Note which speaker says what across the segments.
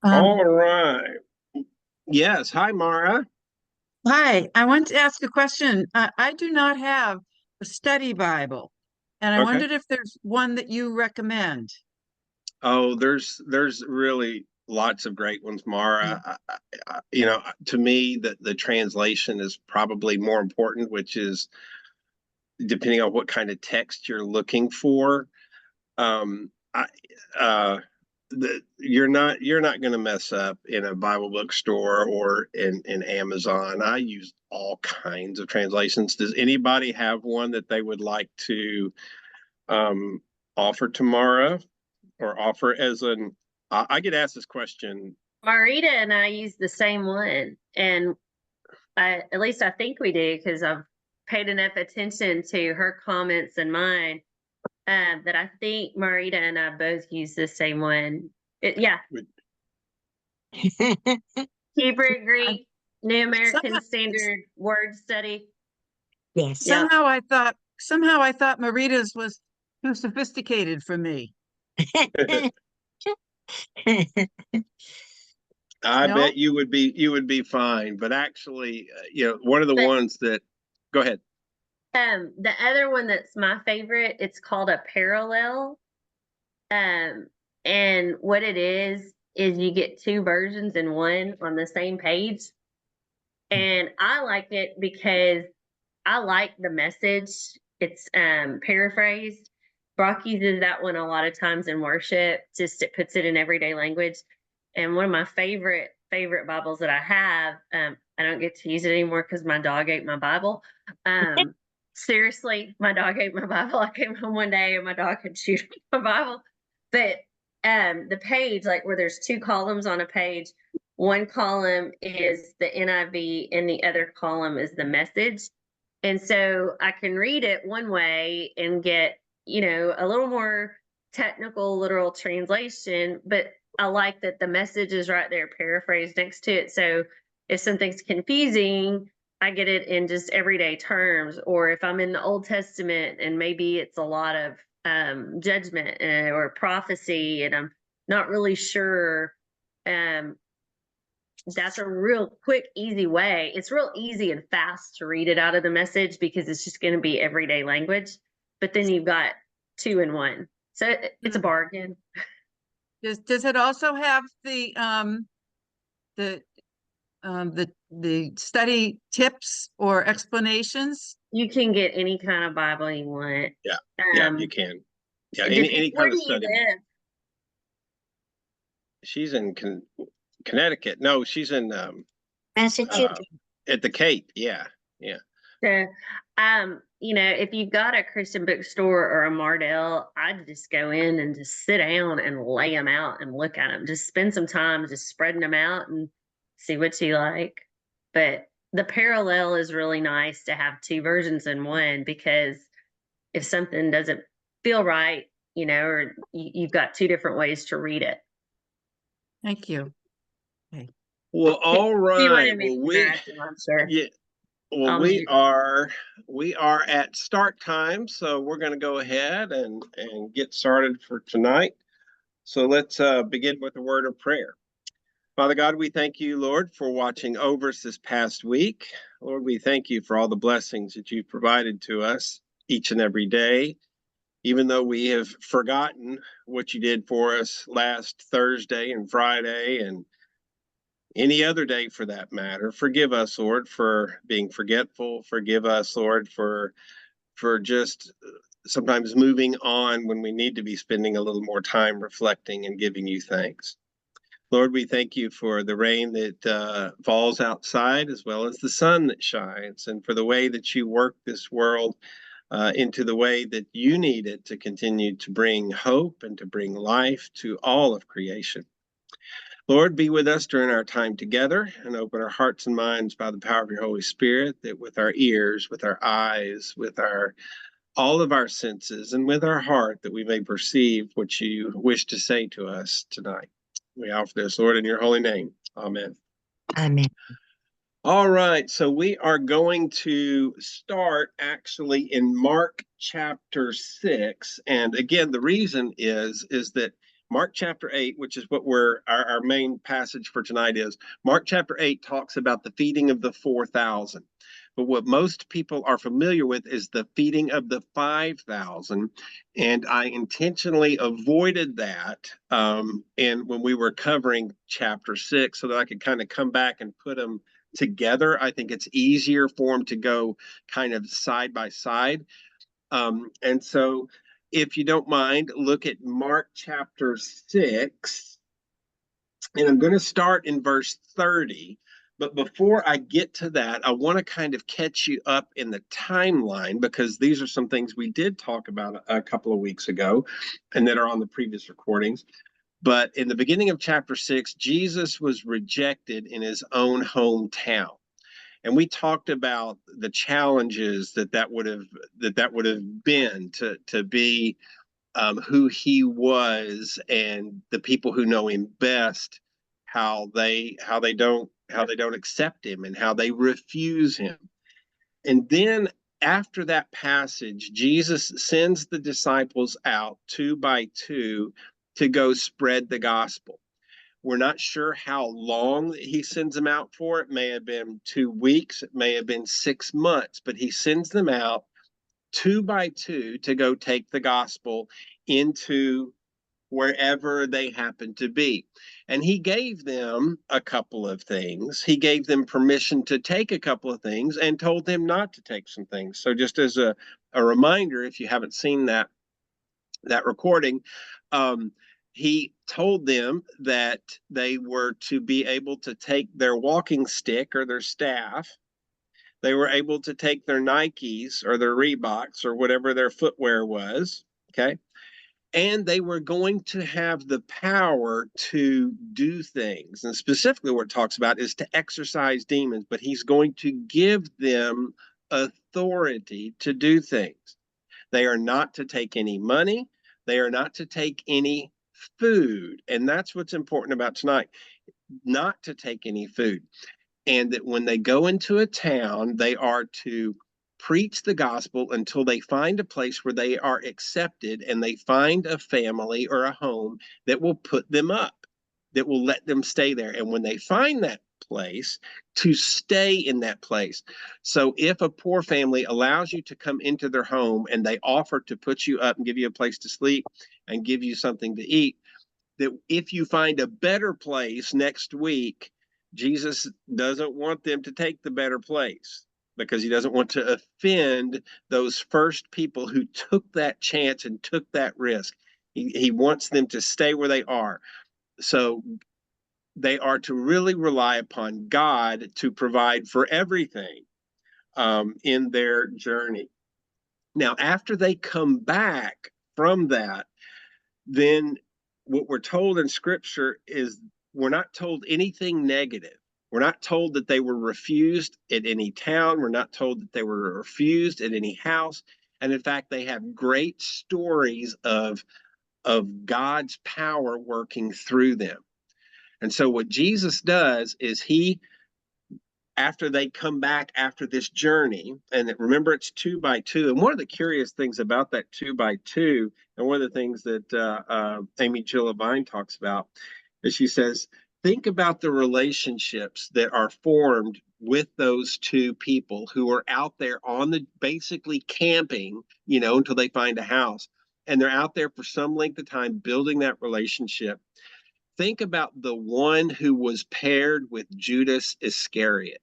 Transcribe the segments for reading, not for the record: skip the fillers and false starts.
Speaker 1: Um,
Speaker 2: All right. Yes. Hi, Mara.
Speaker 1: Hi, I want to ask a question. I do not have a study Bible, and I
Speaker 2: Okay.
Speaker 1: wondered if there's one that you recommend.
Speaker 2: Oh, there's really lots of great ones,
Speaker 1: Mm.
Speaker 2: Mara. To me, the translation is probably more important, which is depending on what kind of text you're looking for. I you're not going to mess up in a Bible bookstore or in Amazon. I use all kinds of translations. Does anybody have one that they would like to um, offer tomorrow or offer as an I get asked this question.
Speaker 3: Marita and I use the same one, and at least I think we do because I've paid enough attention to her comments and mine that I think Marita and I both use the same one. Yeah, Hebrew,
Speaker 1: I,
Speaker 3: Greek, New American
Speaker 1: somehow,
Speaker 3: Standard Word Study.
Speaker 4: Yes.
Speaker 3: Yeah,
Speaker 1: somehow I thought Marita's was too sophisticated for me.
Speaker 2: I
Speaker 1: No?
Speaker 2: bet you would be fine, but actually, one of the
Speaker 3: but
Speaker 2: ones that go ahead.
Speaker 3: the other one that's my favorite, it's called a parallel. Um, and what it is you get two versions in one on the same page. And I like it because I like the message. It's paraphrased. Brock uses that one a lot of times in worship, just it puts it in everyday language. And one of my favorite Bibles that I have, I don't get to use it anymore because my dog ate my Bible. Seriously, my dog ate my Bible. I came home one day and my dog had chewed my Bible. But the page, like where there's two columns on a page, one column is the NIV and the other column is the message. And so I can read it one way and get, a little more technical literal translation, but I like that the message is right there paraphrased next to it. So if something's confusing, I get it in just everyday terms. Or if I'm in the Old Testament and maybe it's a lot of judgment or prophecy and I'm not really sure, um, that's a real quick, easy way. It's real easy and fast to read it out of the message because it's just going to be everyday language. But then you've got two in one. So it's a
Speaker 1: Mm.
Speaker 3: bargain.
Speaker 1: Does it also have the the study tips or explanations?
Speaker 3: You can get any kind of Bible you want.
Speaker 2: Yeah, yeah, you
Speaker 3: Um,
Speaker 2: can. Yeah, any
Speaker 3: where
Speaker 2: kind
Speaker 3: do
Speaker 2: of
Speaker 3: you
Speaker 2: study.
Speaker 3: live?
Speaker 2: She's in Connecticut. No, she's in uh,
Speaker 4: Massachusetts.
Speaker 2: at the Cape. Yeah, yeah.
Speaker 3: So, if you've got a Christian bookstore or a Mardell, I'd just go in and just sit down and lay them out and look at them. Just spend some time just spreading them out and see what you like. But the parallel is really nice to have two versions in one because if something doesn't feel right, or you've got two different ways to read it.
Speaker 1: Thank you. Okay.
Speaker 2: Well, all
Speaker 3: You want to
Speaker 2: right. Well,
Speaker 3: mention that, I'm sure.
Speaker 2: yeah. Well,
Speaker 3: I'll
Speaker 2: we
Speaker 3: mute.
Speaker 2: are we are at start time, so we're going to go ahead and get started for tonight. So let's begin with a word of prayer. Father God, we thank you, Lord, for watching over us this past week. Lord, we thank you for all the blessings that you've provided to us each and every day, even though we have forgotten what you did for us last Thursday and Friday and any other day for that matter. Forgive us, Lord, for being forgetful. Forgive us, Lord, for just sometimes moving on when we need to be spending a little more time reflecting and giving you thanks. Lord, we thank you for the rain that falls outside as well as the sun that shines, and for the way that you work this world into the way that you need it to continue to bring hope and to bring life to all of creation. Lord, be with us during our time together and open our hearts and minds by the power of your Holy Spirit, that with our ears, with our eyes, with our all of our senses, and with our heart, that we may perceive what you wish to say to us tonight. We offer this, Lord, in your holy name. Amen.
Speaker 4: Amen.
Speaker 2: All right, so we are going to start actually in Mark chapter 6. And again, the reason is that Mark chapter 8, which is what our main passage for tonight is. Mark chapter 8 talks about the feeding of the 4,000. But what most people are familiar with is the feeding of the 5,000. And I intentionally avoided that and when we were covering chapter 6 so that I could kind of come back and put them together. I think it's easier for them to go kind of side by side. And so if you don't mind, look at Mark chapter 6. And I'm going to start in verse 30. But before I get to that, I want to kind of catch you up in the timeline because these are some things we did talk about a couple of weeks ago and that are on the previous recordings. But in the beginning of chapter 6, Jesus was rejected in his own hometown. And we talked about the challenges that would have been to be who he was, and the people who know him best, how they don't accept him and how they refuse him. And then after that passage, Jesus sends the disciples out 2 by 2 to go spread the gospel. We're not sure how long he sends them out for. It may have been 2 weeks, it may have been 6 months, but he sends them out 2 by 2 to go take the gospel into wherever they happen to be. And he gave them a couple of things. He gave them permission to take a couple of things and told them not to take some things. So just as a reminder, if you haven't seen that recording, he told them that they were to be able to take their walking stick or their staff. They were able to take their Nikes or their Reeboks or whatever their footwear was, okay? And they were going to have the power to do things. And specifically what it talks about is to exorcise demons, but he's going to give them authority to do things. They are not to take any money. They are not to take any food. And that's what's important about tonight, not to take any food. And that when they go into a town, they are to preach the gospel until they find a place where they are accepted and they find a family or a home that will put them up, that will let them stay there. And when they find that place, to stay in that place. So if a poor family allows you to come into their home and they offer to put you up and give you a place to sleep and give you something to eat, that if you find a better place next week, Jesus doesn't want them to take the better place because he doesn't want to offend those first people who took that chance and took that risk. He wants them to stay where they are. So they are to really rely upon God to provide for everything in their journey. Now, after they come back from that, then what we're told in scripture is we're not told anything negative. We're not told that they were refused at any town. We're not told that they were refused at any house. And in fact, they have great stories of God's power working through them. And so what Jesus does is after they come back after this journey, and remember it's 2 by 2. And one of the curious things about that 2 by 2, and one of the things that Amy Jill Levine talks about, is she says, think about the relationships that are formed with those 2 people who are out there basically camping, until they find a house. And they're out there for some length of time building that relationship. Think about the one who was paired with Judas Iscariot.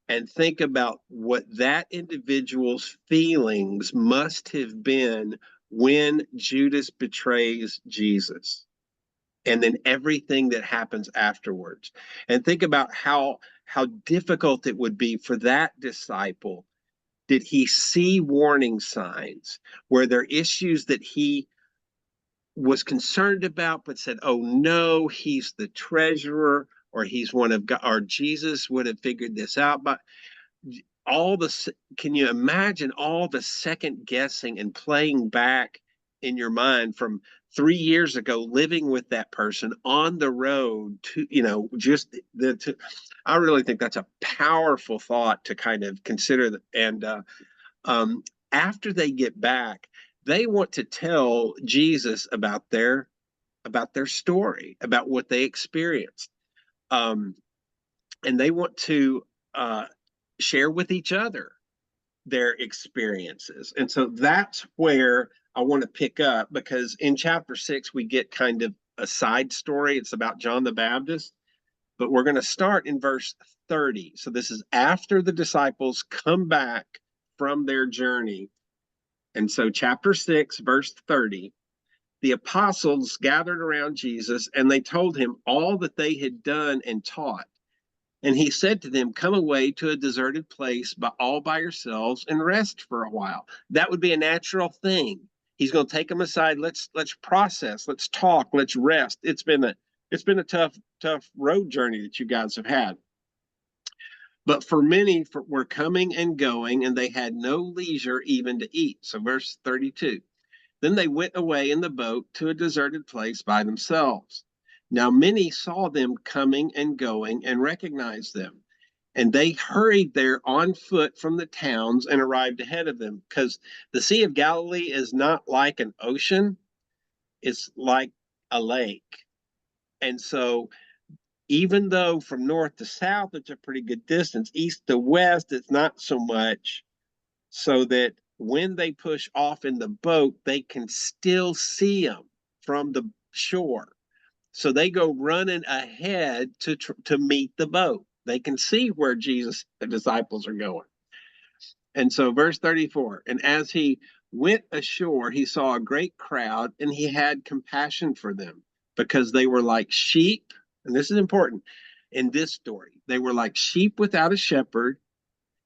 Speaker 2: And think about what that individual's feelings must have been when Judas betrays Jesus. And then everything that happens afterwards. And think about how difficult it would be for that disciple. Did he see warning signs? Were there issues that he was concerned about, but said, oh no, he's the treasurer, or he's one of God, or Jesus would have figured this out? But can you imagine all the second guessing and playing back in your mind from 3 years ago, living with that person on the road to, I really think that's a powerful thought to kind of consider. And after they get back, They want to tell Jesus about their story, about what they experienced. Um, and they want to share with each other their experiences. And so that's where I want to pick up, because in chapter 6, we get kind of a side story. It's about John the Baptist, but we're going to start in verse 30. So this is after the disciples come back from their journey. And so, chapter 6, verse 30, the apostles gathered around Jesus and they told him all that they had done and taught. And he said to them, "Come away to a deserted place all by yourselves and rest for a while." That would be a natural thing. He's going to take them aside. Let's process. Let's talk. Let's rest. It's been a tough road journey that you guys have had. But for many were coming and going, and they had no leisure even to eat. So verse 32. Then they went away in the boat to a deserted place by themselves. Now many saw them coming and going and recognized them. And they hurried there on foot from the towns and arrived ahead of them, because the Sea of Galilee is not like an ocean, it's like a lake. And so even though from north to south it's a pretty good distance, east to west it's not so much, so that when they push off in the boat, they can still see them from the shore. So they go running ahead to meet the boat. They can see where Jesus, the disciples, are going. And so, verse 34, and as he went ashore, he saw a great crowd, and he had compassion for them, because they were like sheep. And this is important in this story. They were like sheep without a shepherd,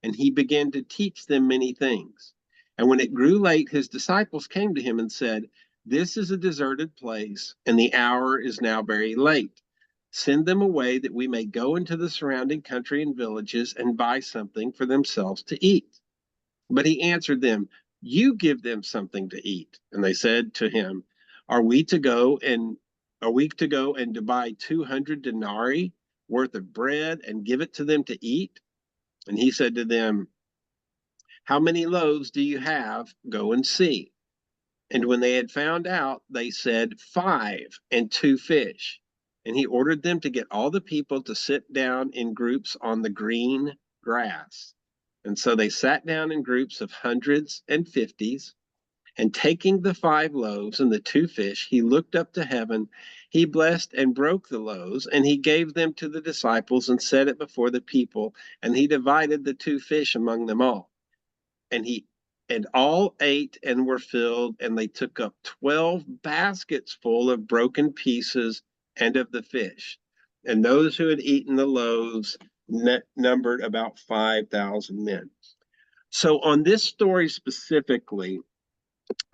Speaker 2: and he began to teach them many things. And when it grew late, his disciples came to him and said, "This is a deserted place, and the hour is now very late. Send them away that we may go into the surrounding country and villages and buy something for themselves to eat." But he answered them, "You give them something to eat." And they said to him, Are we to go and to buy 200 denarii worth of bread and give it to them to eat?" And he said to them, "How many loaves do you have? Go and see." And when they had found out, they said, 5 and 2 fish. And he ordered them to get all the people to sit down in groups on the green grass. And so they sat down in groups of hundreds and fifties. And taking the 5 loaves and the 2 fish, he looked up to heaven. He blessed and broke the loaves, and he gave them to the disciples and set it before the people. And he divided the 2 fish among them all. And all ate and were filled, and they took up 12 baskets full of broken pieces and of the fish. And those who had eaten the loaves numbered about 5,000 men. So on this story specifically,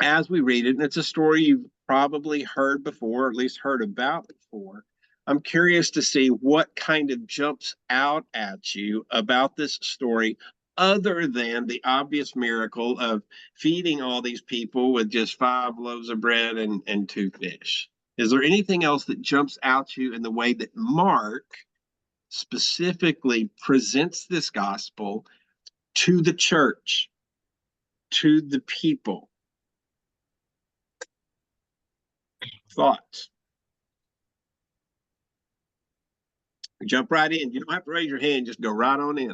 Speaker 2: as we read it, and it's a story you've probably heard before, or at least heard about before, I'm curious to see what kind of jumps out at you about this story, other than the obvious miracle of feeding all these people with just 5 loaves of bread and 2 fish. Is there anything else that jumps out to you in the way that Mark specifically presents this gospel to the church, to the people? Thoughts? Jump right in. You don't have to raise your hand, just go right on in.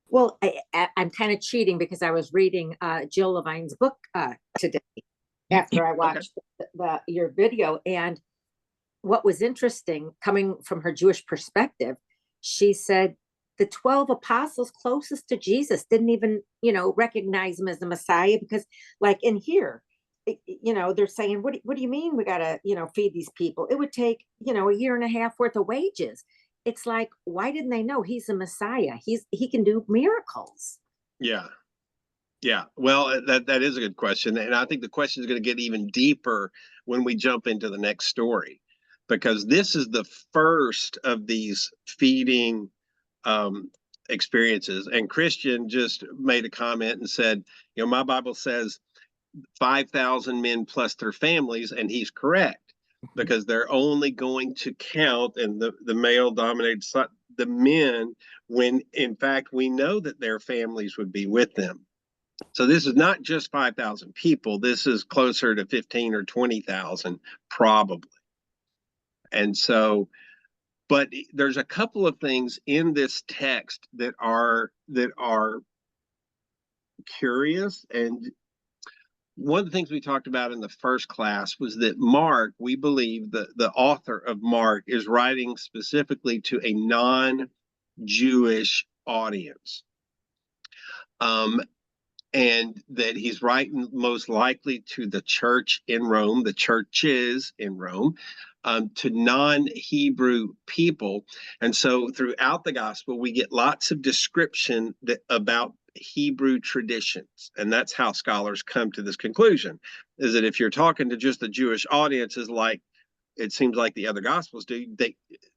Speaker 4: Well, I'm kind of cheating because I was reading Jill Levine's book today after I watched your video. And what was interesting, coming from her Jewish perspective, she said the 12 apostles closest to Jesus didn't even, recognize him as the Messiah, because like in here, they're saying, what do you mean we got to, feed these people? It would take, a year and a half worth of wages. It's like, why didn't they know he's a Messiah? He can do miracles.
Speaker 2: Yeah. Yeah. Well, that is a good question. And I think the question is going to get even deeper when we jump into the next story, because this is the first of these feeding experiences. And Christian just made a comment and said, my Bible says 5,000 men plus their families, and he's correct, because they're only going to count, and the male dominated the men, when in fact we know that their families would be with them. So this is not just 5,000 people. This is closer to 15 or 20,000 probably. And so, but there's a couple of things in this text that are curious. And one of the things we talked about in the first class was that Mark, we believe that the author of Mark is writing specifically to a non-Jewish audience. And that he's writing most likely to the church in Rome, the churches in Rome, to non-Hebrew people. And so throughout the gospel, we get lots of description about Hebrew traditions. And that's how scholars come to this conclusion, is that if you're talking to just the Jewish audiences, like it seems like the other gospels do,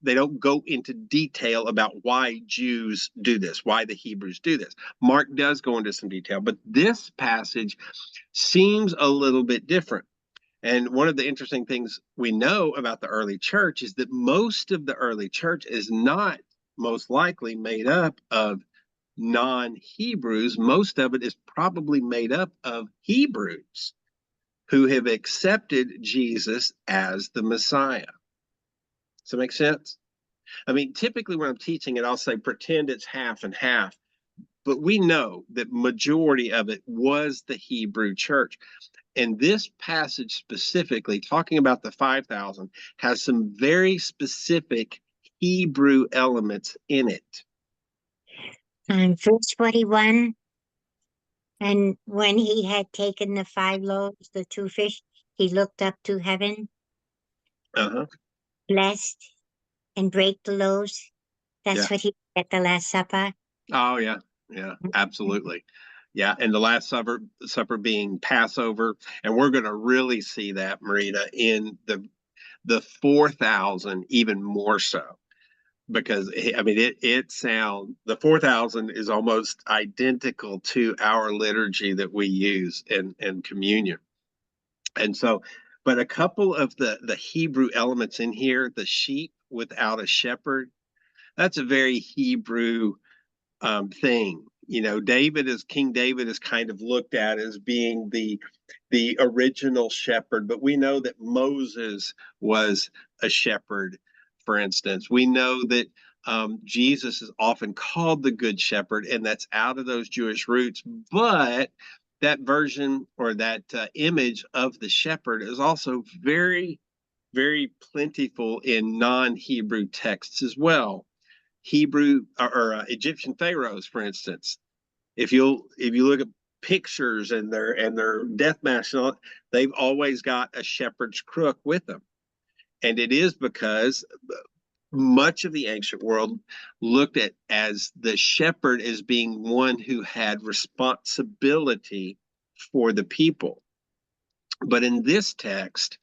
Speaker 2: they don't go into detail about why Jews do this, why the Hebrews do this. Mark does go into some detail, but this passage seems a little bit different. And one of the interesting things we know about the early church is that most of the early church is not most likely made up of non-Hebrews. Most of it is probably made up of Hebrews who have accepted Jesus as the Messiah. Does that make sense? I mean, typically when I'm teaching it, I'll say pretend it's half and half, but we know that majority of it was the Hebrew church. And this passage specifically, talking about the 5,000, has some very specific Hebrew elements in it.
Speaker 5: Verse 41, and when he had taken the 5 loaves, the 2 fish, he looked up to heaven,
Speaker 2: Uh-huh.
Speaker 5: blessed, and brake the loaves. That's
Speaker 2: Yeah.
Speaker 5: what he did at the Last Supper.
Speaker 2: Oh, yeah. Yeah, absolutely. Yeah, and the Last Supper being Passover, and we're going to really see that, Marita, in the 4,000 even more so, because I mean the 4,000 is almost identical to our liturgy that we use in communion. And so, but a couple of the Hebrew elements in here, the sheep without a shepherd, that's a very Hebrew thing. You know, King David is kind of looked at as being the original shepherd, but we know that Moses was a shepherd, for instance. We know that Jesus is often called the Good Shepherd, and that's out of those Jewish roots. But that version or that image of the shepherd is also very, very plentiful in non-Hebrew texts as well. Hebrew or Egyptian pharaohs, for instance. If you look at pictures and their death masks, they've always got a shepherd's crook with them, and it is because much of the ancient world looked at as the shepherd as being one who had responsibility for the people. But in this text,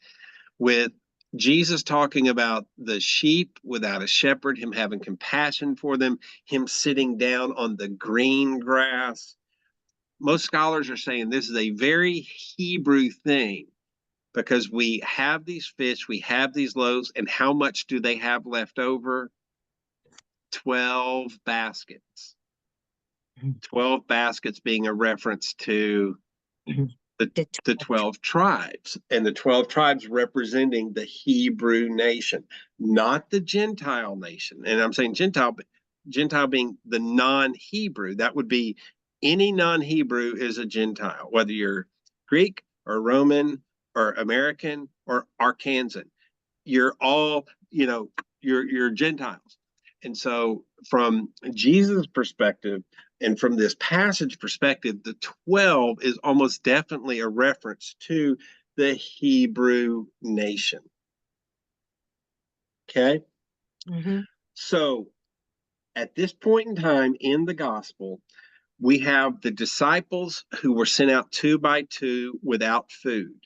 Speaker 2: with Jesus talking about the sheep without a shepherd, him having compassion for them, him sitting down on the green grass. Most scholars are saying this is a very Hebrew thing because we have these fish, we have these loaves, and how much do they have left over? 12 baskets. 12 baskets being a reference to the 12 tribes, and the 12 tribes representing the Hebrew nation, not the Gentile nation. And I'm saying Gentile being the non-Hebrew. That would be any non-Hebrew is a Gentile, whether you're Greek or Roman or American or Arkansan. You're all, you're Gentiles. And so from Jesus' perspective, and from this passage perspective, the 12 is almost definitely a reference to the Hebrew nation. Okay?
Speaker 5: Mm-hmm.
Speaker 2: So at this point in time in the gospel, we have the disciples who were sent out 2 by 2 without food,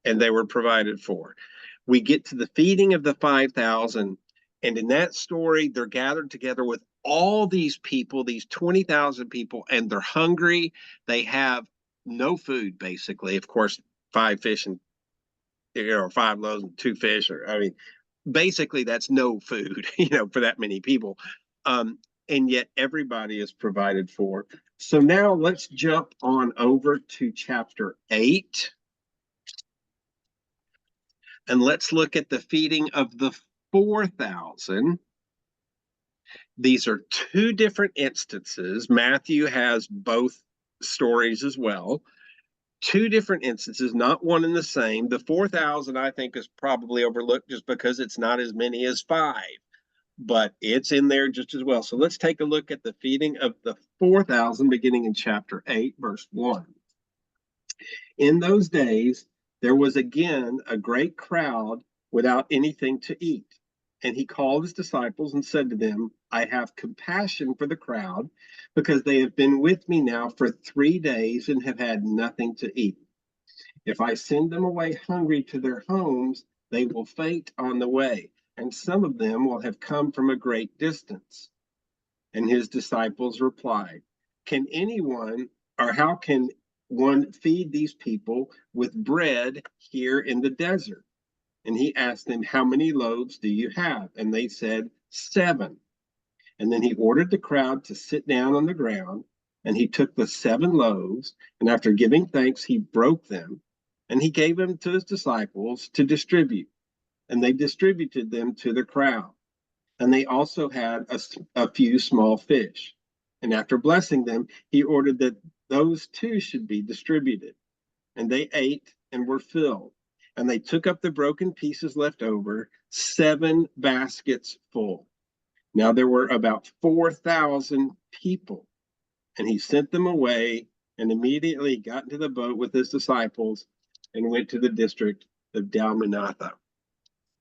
Speaker 2: and they were provided for. We get to the feeding of the 5,000, and in that story, they're gathered together with all these people, these 20,000 people, and they're hungry. They have no food, basically. Of course, 5 fish and 5 loaves and 2 fish, or I mean, basically that's no food, for that many people. And yet everybody is provided for. So now let's jump on over to chapter 8. And let's look at the feeding of the 4,000. These are two different instances. Matthew has both stories as well. Two different instances, not one and the same. The 4,000, I think, is probably overlooked just because it's not as many as 5, but it's in there just as well. So let's take a look at the feeding of the 4,000, beginning in chapter 8, verse 1. In those days, there was again a great crowd without anything to eat. And he called his disciples and said to them, I have compassion for the crowd, because they have been with me now for 3 days and have had nothing to eat. If I send them away hungry to their homes, they will faint on the way, and some of them will have come from a great distance. And his disciples replied, Can anyone, or how can one feed these people with bread here in the desert? And he asked them, How many loaves do you have? And they said, 7. And then he ordered the crowd to sit down on the ground. And he took the 7 loaves, and after giving thanks, he broke them, and he gave them to his disciples to distribute. And they distributed them to the crowd. And they also had a few small fish. And after blessing them, he ordered that those too should be distributed. And they ate and were filled. And they took up the broken pieces left over, 7 baskets full. Now there were about 4,000 people. And he sent them away and immediately got into the boat with his disciples and went to the district of Dalmanatha.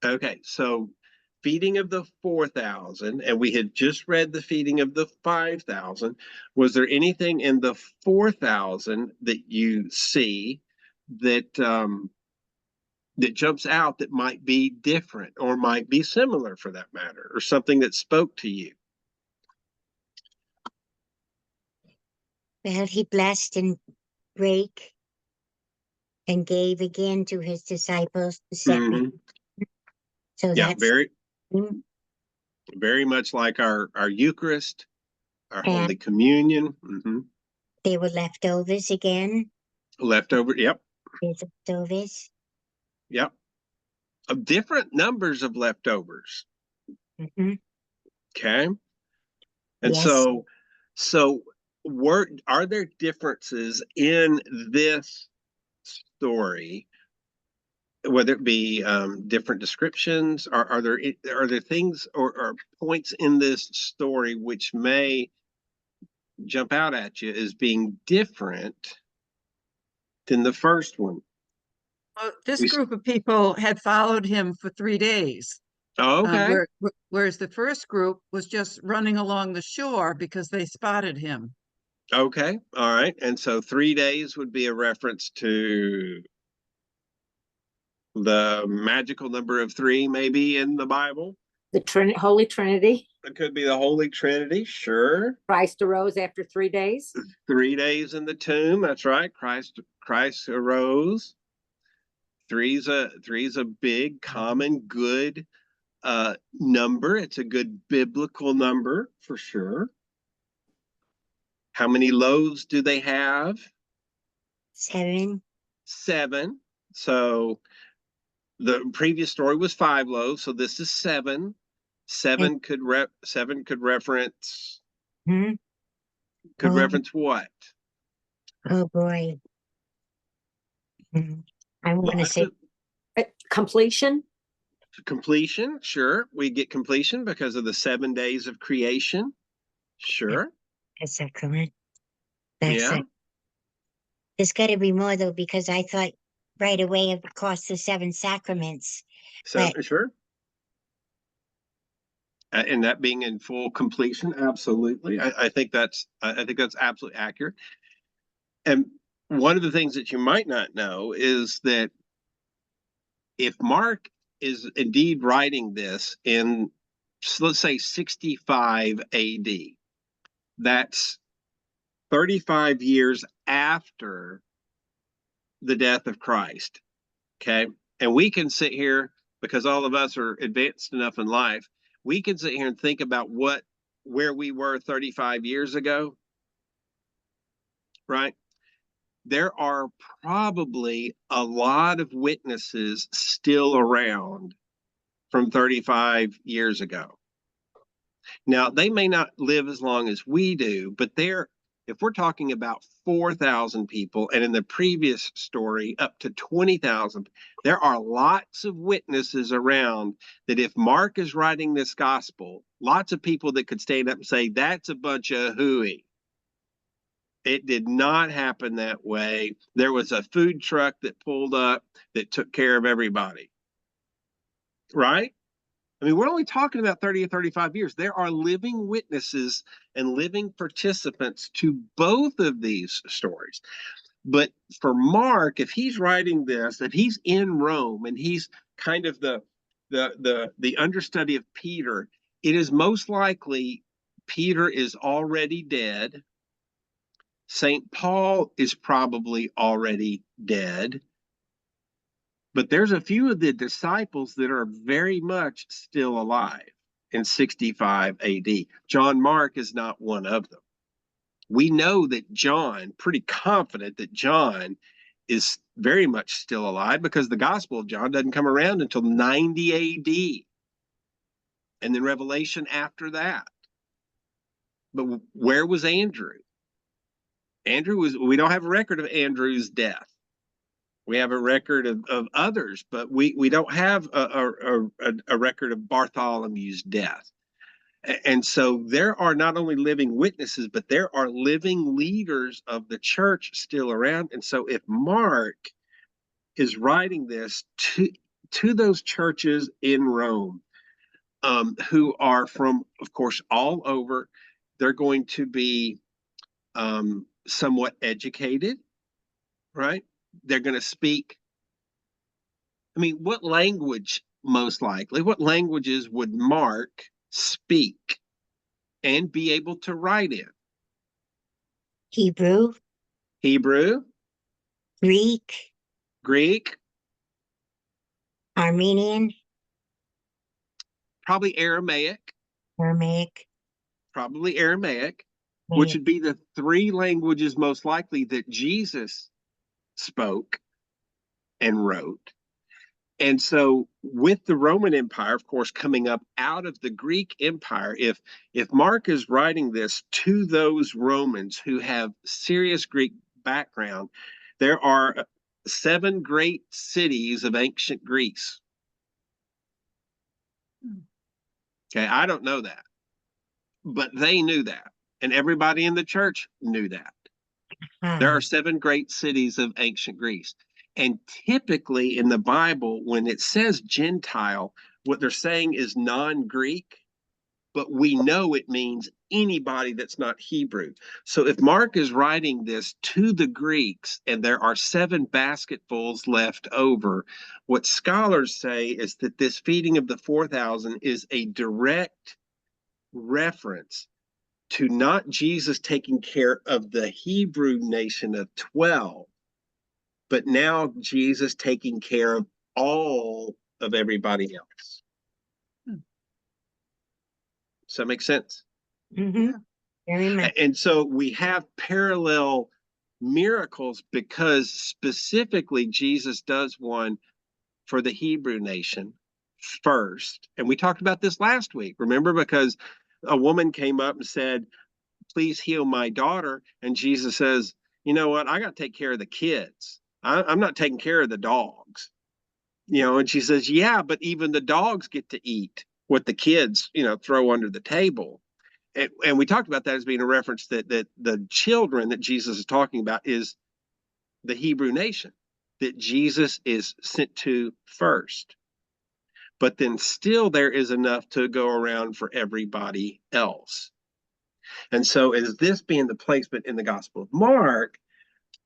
Speaker 2: Okay, so feeding of the 4,000, and we had just read the feeding of the 5,000. Was there anything in the 4,000 that you see that that jumps out that might be different or might be similar, for that matter, or something that spoke to you?
Speaker 5: Well, he blessed and brake and gave again to his disciples the 7.
Speaker 2: Mhm.
Speaker 5: So
Speaker 2: Yeah,
Speaker 5: that's
Speaker 2: very much like our Eucharist, our
Speaker 5: and
Speaker 2: Holy Communion.
Speaker 5: they were leftovers again.
Speaker 2: Leftover, yep,
Speaker 5: There's leftovers.
Speaker 2: yep. Of different numbers of leftovers.
Speaker 5: Hmm.
Speaker 2: Okay. And
Speaker 5: Yes.
Speaker 2: so are there differences in this story, whether it be different descriptions? Are there things or points in this story which may jump out at you as being different than the first one?
Speaker 1: Well, this
Speaker 2: We,
Speaker 1: group of people had followed him for 3 days,
Speaker 2: oh, okay.
Speaker 1: whereas the first group was just running along the shore because they spotted him.
Speaker 2: Okay. All right. And so 3 days would be a reference to the magical number of 3, maybe in the Bible.
Speaker 4: The Holy Trinity.
Speaker 2: It could be the Holy Trinity. Sure.
Speaker 4: Christ arose after 3 days.
Speaker 2: 3 days in the tomb. That's right. Christ arose. Three's a big, common, good number. It's a good biblical number for sure. How many loaves do they have?
Speaker 5: 7.
Speaker 2: 7. So the previous story was 5 loaves, so this is 7. 7 could reference
Speaker 5: Hmm.
Speaker 2: could
Speaker 5: Oh,
Speaker 2: reference what?
Speaker 5: oh boy. I want to say
Speaker 4: Completion.
Speaker 2: Completion. Sure, we get completion because of the 7 days of creation. Sure.
Speaker 5: a sacrament. That's
Speaker 2: Yeah.
Speaker 5: it. There's got to be more though, because I thought right away, of course, the 7 sacraments. But
Speaker 2: Sure. And that being in full completion, absolutely. I think that's absolutely accurate. And one of the things that you might not know is that if Mark is indeed writing this in, let's say, 65 AD, that's 35 years after the death of Christ. Okay. And we can sit here, because all of us are advanced enough in life, we can sit here and think about where we were 35 years ago. right? There are probably a lot of witnesses still around from 35 years ago. Now, they may not live as long as we do, but if we're talking about 4,000 people, and in the previous story, up to 20,000, there are lots of witnesses around that if Mark is writing this gospel, lots of people that could stand up and say, that's a bunch of hooey. It did not happen that way. There was a food truck that pulled up that took care of everybody. Right? I mean, we're only talking about 30 or 35 years. There are living witnesses and living participants to both of these stories. But for Mark, if he's writing this, if he's in Rome and he's kind of the understudy of Peter, it is most likely Peter is already dead. St. Paul is probably already dead. But there's a few of the disciples that are very much still alive in 65 AD. John Mark is not one of them. We know that John, pretty confident that John is very much still alive because the Gospel of John doesn't come around until 90 AD. And then Revelation after that. But where was Andrew? We don't have a record of Andrew's death. We have a record of others, but we don't have a record of Bartholomew's death. And so there are not only living witnesses, but there are living leaders of the church still around. And so if Mark is writing this to those churches in Rome, who are from, of course, all over, they're going to be somewhat educated, right? They're going to speak. I mean, what languages would Mark speak and be able to write in?
Speaker 5: Hebrew,
Speaker 2: Greek,
Speaker 5: Armenian,
Speaker 2: probably Aramaic,
Speaker 5: Aramaic,
Speaker 2: which would be the three languages most likely that Jesus spoke and wrote. And so with the Roman Empire, of course, coming up out of the Greek Empire, if Mark is writing this to those Romans who have serious Greek background, there are 7 great cities of ancient Greece. Okay, I don't know that, but they knew that, and everybody in the church knew that. There are 7 great cities of ancient Greece. And typically in the Bible, when it says Gentile, what they're saying is non-Greek, but we know it means anybody that's not Hebrew. So if Mark is writing this to the Greeks and there are 7 basketfuls left over, what scholars say is that this feeding of the 4,000 is a direct reference to not Jesus taking care of the Hebrew nation of 12, but now Jesus taking care of all of everybody else. Does that make sense?
Speaker 5: Mm-hmm. Very much.
Speaker 2: And so we have parallel miracles because specifically Jesus does one for the Hebrew nation first. And we talked about this last week, remember? Because a woman came up and said, please heal my daughter. And Jesus says, you know what? I got to take care of the kids. I'm not taking care of the dogs. And she says, yeah, but even the dogs get to eat what the kids, throw under the table. And we talked about that as being a reference that the children that Jesus is talking about is the Hebrew nation that Jesus is sent to first. But then still there is enough to go around for everybody else. And so is this being the placement in the Gospel of Mark,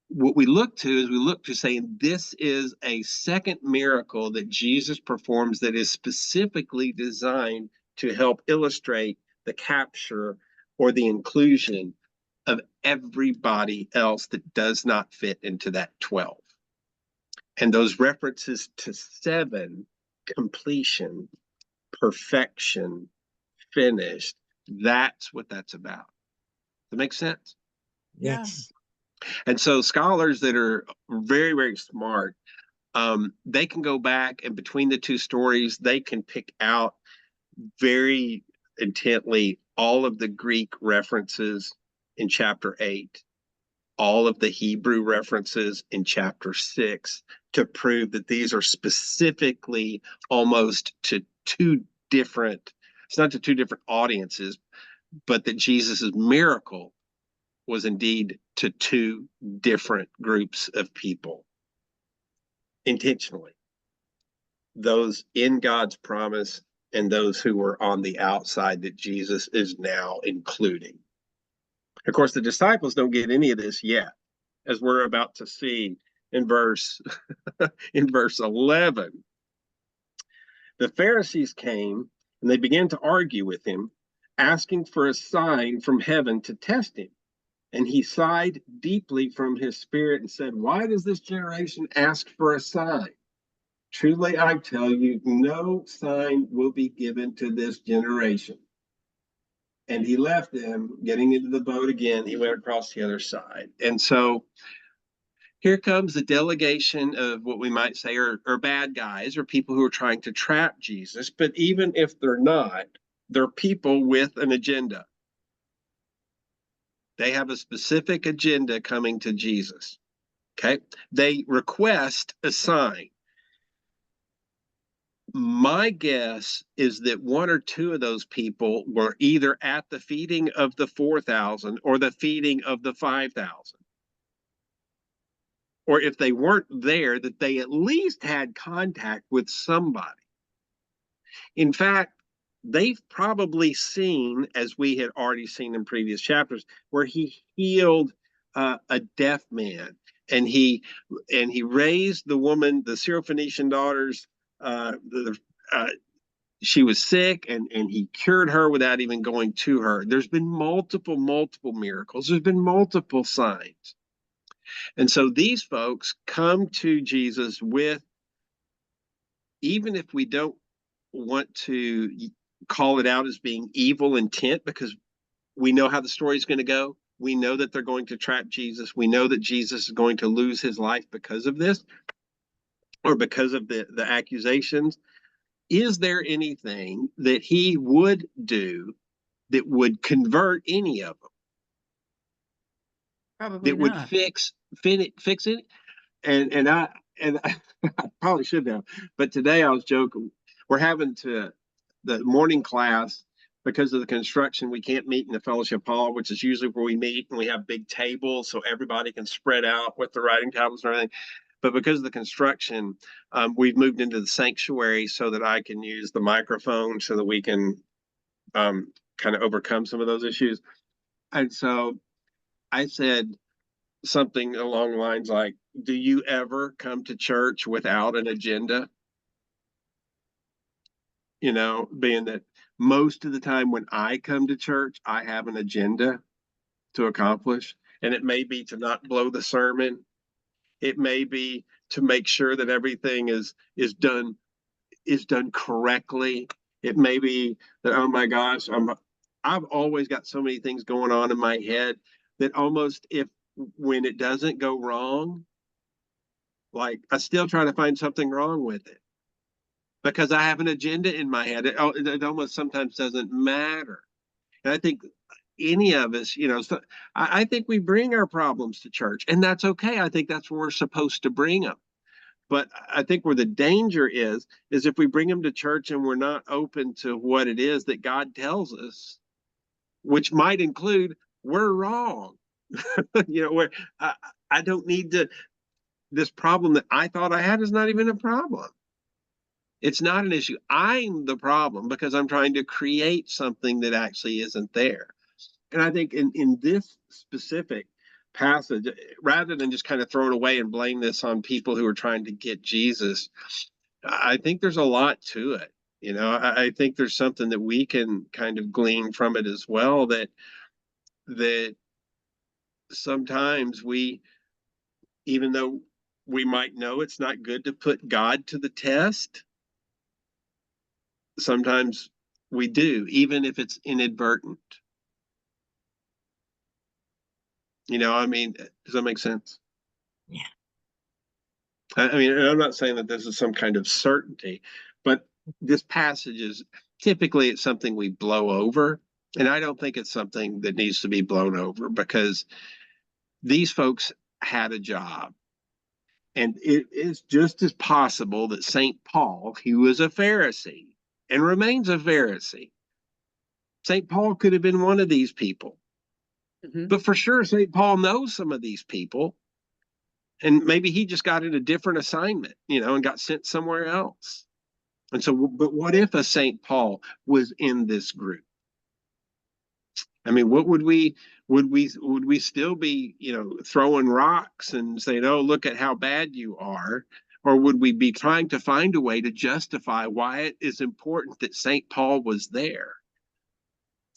Speaker 2: what we look to saying this is a second miracle that Jesus performs that is specifically designed to help illustrate the capture or the inclusion of everybody else that does not fit into that 12. And those references to 7, completion, perfection, finished, that's what that's about. Does that make sense?
Speaker 1: Yeah.
Speaker 5: Yes.
Speaker 2: And so scholars that are very, very smart, they can go back and between the two stories, they can pick out very intently all of the Greek references in chapter 8, all of the Hebrew references in chapter 6 to prove that these are specifically almost to two different, it's not to two different audiences, but that Jesus's miracle was indeed to two different groups of people intentionally. Those in God's promise and those who were on the outside that Jesus is now including. Of course, the disciples don't get any of this yet, as we're about to see in verse in verse 11. The Pharisees came and they began to argue with him, asking for a sign from heaven to test him. And he sighed deeply from his spirit and said, "Why does this generation ask for a sign? Truly, I tell you, no sign will be given to this generation." And he left them, getting into the boat again. He went across the other side. And so here comes the delegation of what we might say are bad guys or people who are trying to trap Jesus. But even if they're not, they're people with an agenda. They have a specific agenda coming to Jesus. Okay. They request a sign. My guess is that one or two of those people were either at the feeding of the 4,000 or the feeding of the 5,000. Or if they weren't there, that they at least had contact with somebody. In fact, they've probably seen, as we had already seen in previous chapters, where he healed a deaf man, and he raised the woman, the Syrophoenician daughters. She was sick, and he cured her without even going to her. There's been multiple miracles. There's been multiple signs. And so these folks come to Jesus with, even if we don't want to call it out as being evil intent, because we know how the story is going to go. We know that they're going to trap Jesus. We know that Jesus is going to lose his life because of this, or because of the accusations. Is there anything that he would do that would convert any of them?
Speaker 1: Probably
Speaker 2: That would
Speaker 1: not.
Speaker 2: fix it? And I probably should have, but today I was joking. We're having the morning class, because of the construction. We can't meet in the fellowship hall, which is usually where we meet, and we have big tables so everybody can spread out with the writing tablets and everything. But because of the construction, we've moved into the sanctuary so that I can use the microphone so that we can kind of overcome some of those issues. And so I said something along the lines like, "Do you ever come to church without an agenda?" Being that most of the time when I come to church, I have an agenda to accomplish. And it may be to not blow the sermon. It may be to make sure that everything is done correctly. It may be that, oh my gosh, I've always got so many things going on in my head that almost, if when it doesn't go wrong, like I still try to find something wrong with it, because I have an agenda in my head. It almost sometimes doesn't matter. And I think any of us, so I think we bring our problems to church, and that's okay. I think that's where we're supposed to bring them. But I think where the danger is if we bring them to church and we're not open to what it is that God tells us, which might include we're wrong. Where I don't need to, this problem that I thought I had is not even a problem. It's not an issue. I'm the problem because I'm trying to create something that actually isn't there. And I think in this specific passage, rather than just kind of throw it away and blame this on people who are trying to get Jesus, I think there's a lot to it. I think there's something that we can kind of glean from it as well, that sometimes we, even though we might know it's not good to put God to the test, sometimes we do, even if it's inadvertent. You know, I mean, does that make sense?
Speaker 5: Yeah.
Speaker 2: I mean, and I'm not saying that this is some kind of certainty, but this passage is typically it's something we blow over. And I don't think it's something that needs to be blown over because these folks had a job. And it is just as possible that St. Paul, he was a Pharisee and remains a Pharisee. St. Paul could have been one of these people.
Speaker 1: Mhm.
Speaker 2: But for sure, St. Paul knows some of these people. And maybe he just got in a different assignment, you know, and got sent somewhere else. And so, but what if a St. Paul was in this group? I mean, what would we still be, you know, throwing rocks and saying, "Oh, look at how bad you are," or would we be trying to find a way to justify why it is important that St. Paul was there?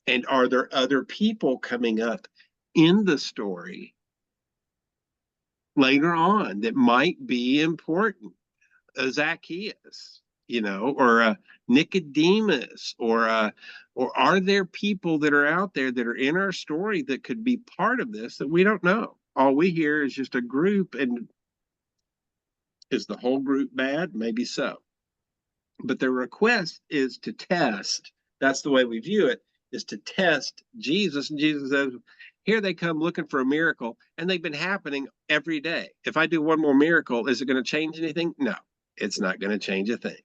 Speaker 2: And are there other people coming up in the story later on that might be important? Zacchaeus, you know, or Nicodemus, or are there people that are out there that are in our story that could be part of this that we don't know? All we hear is just a group, and is the whole group bad? Maybe so. But the request is to test. That's the way we view it, is to test Jesus. And Jesus says, here they come looking for a miracle, and they've been happening every day. If I do one more miracle, is it going to change anything? No, it's not going to change a thing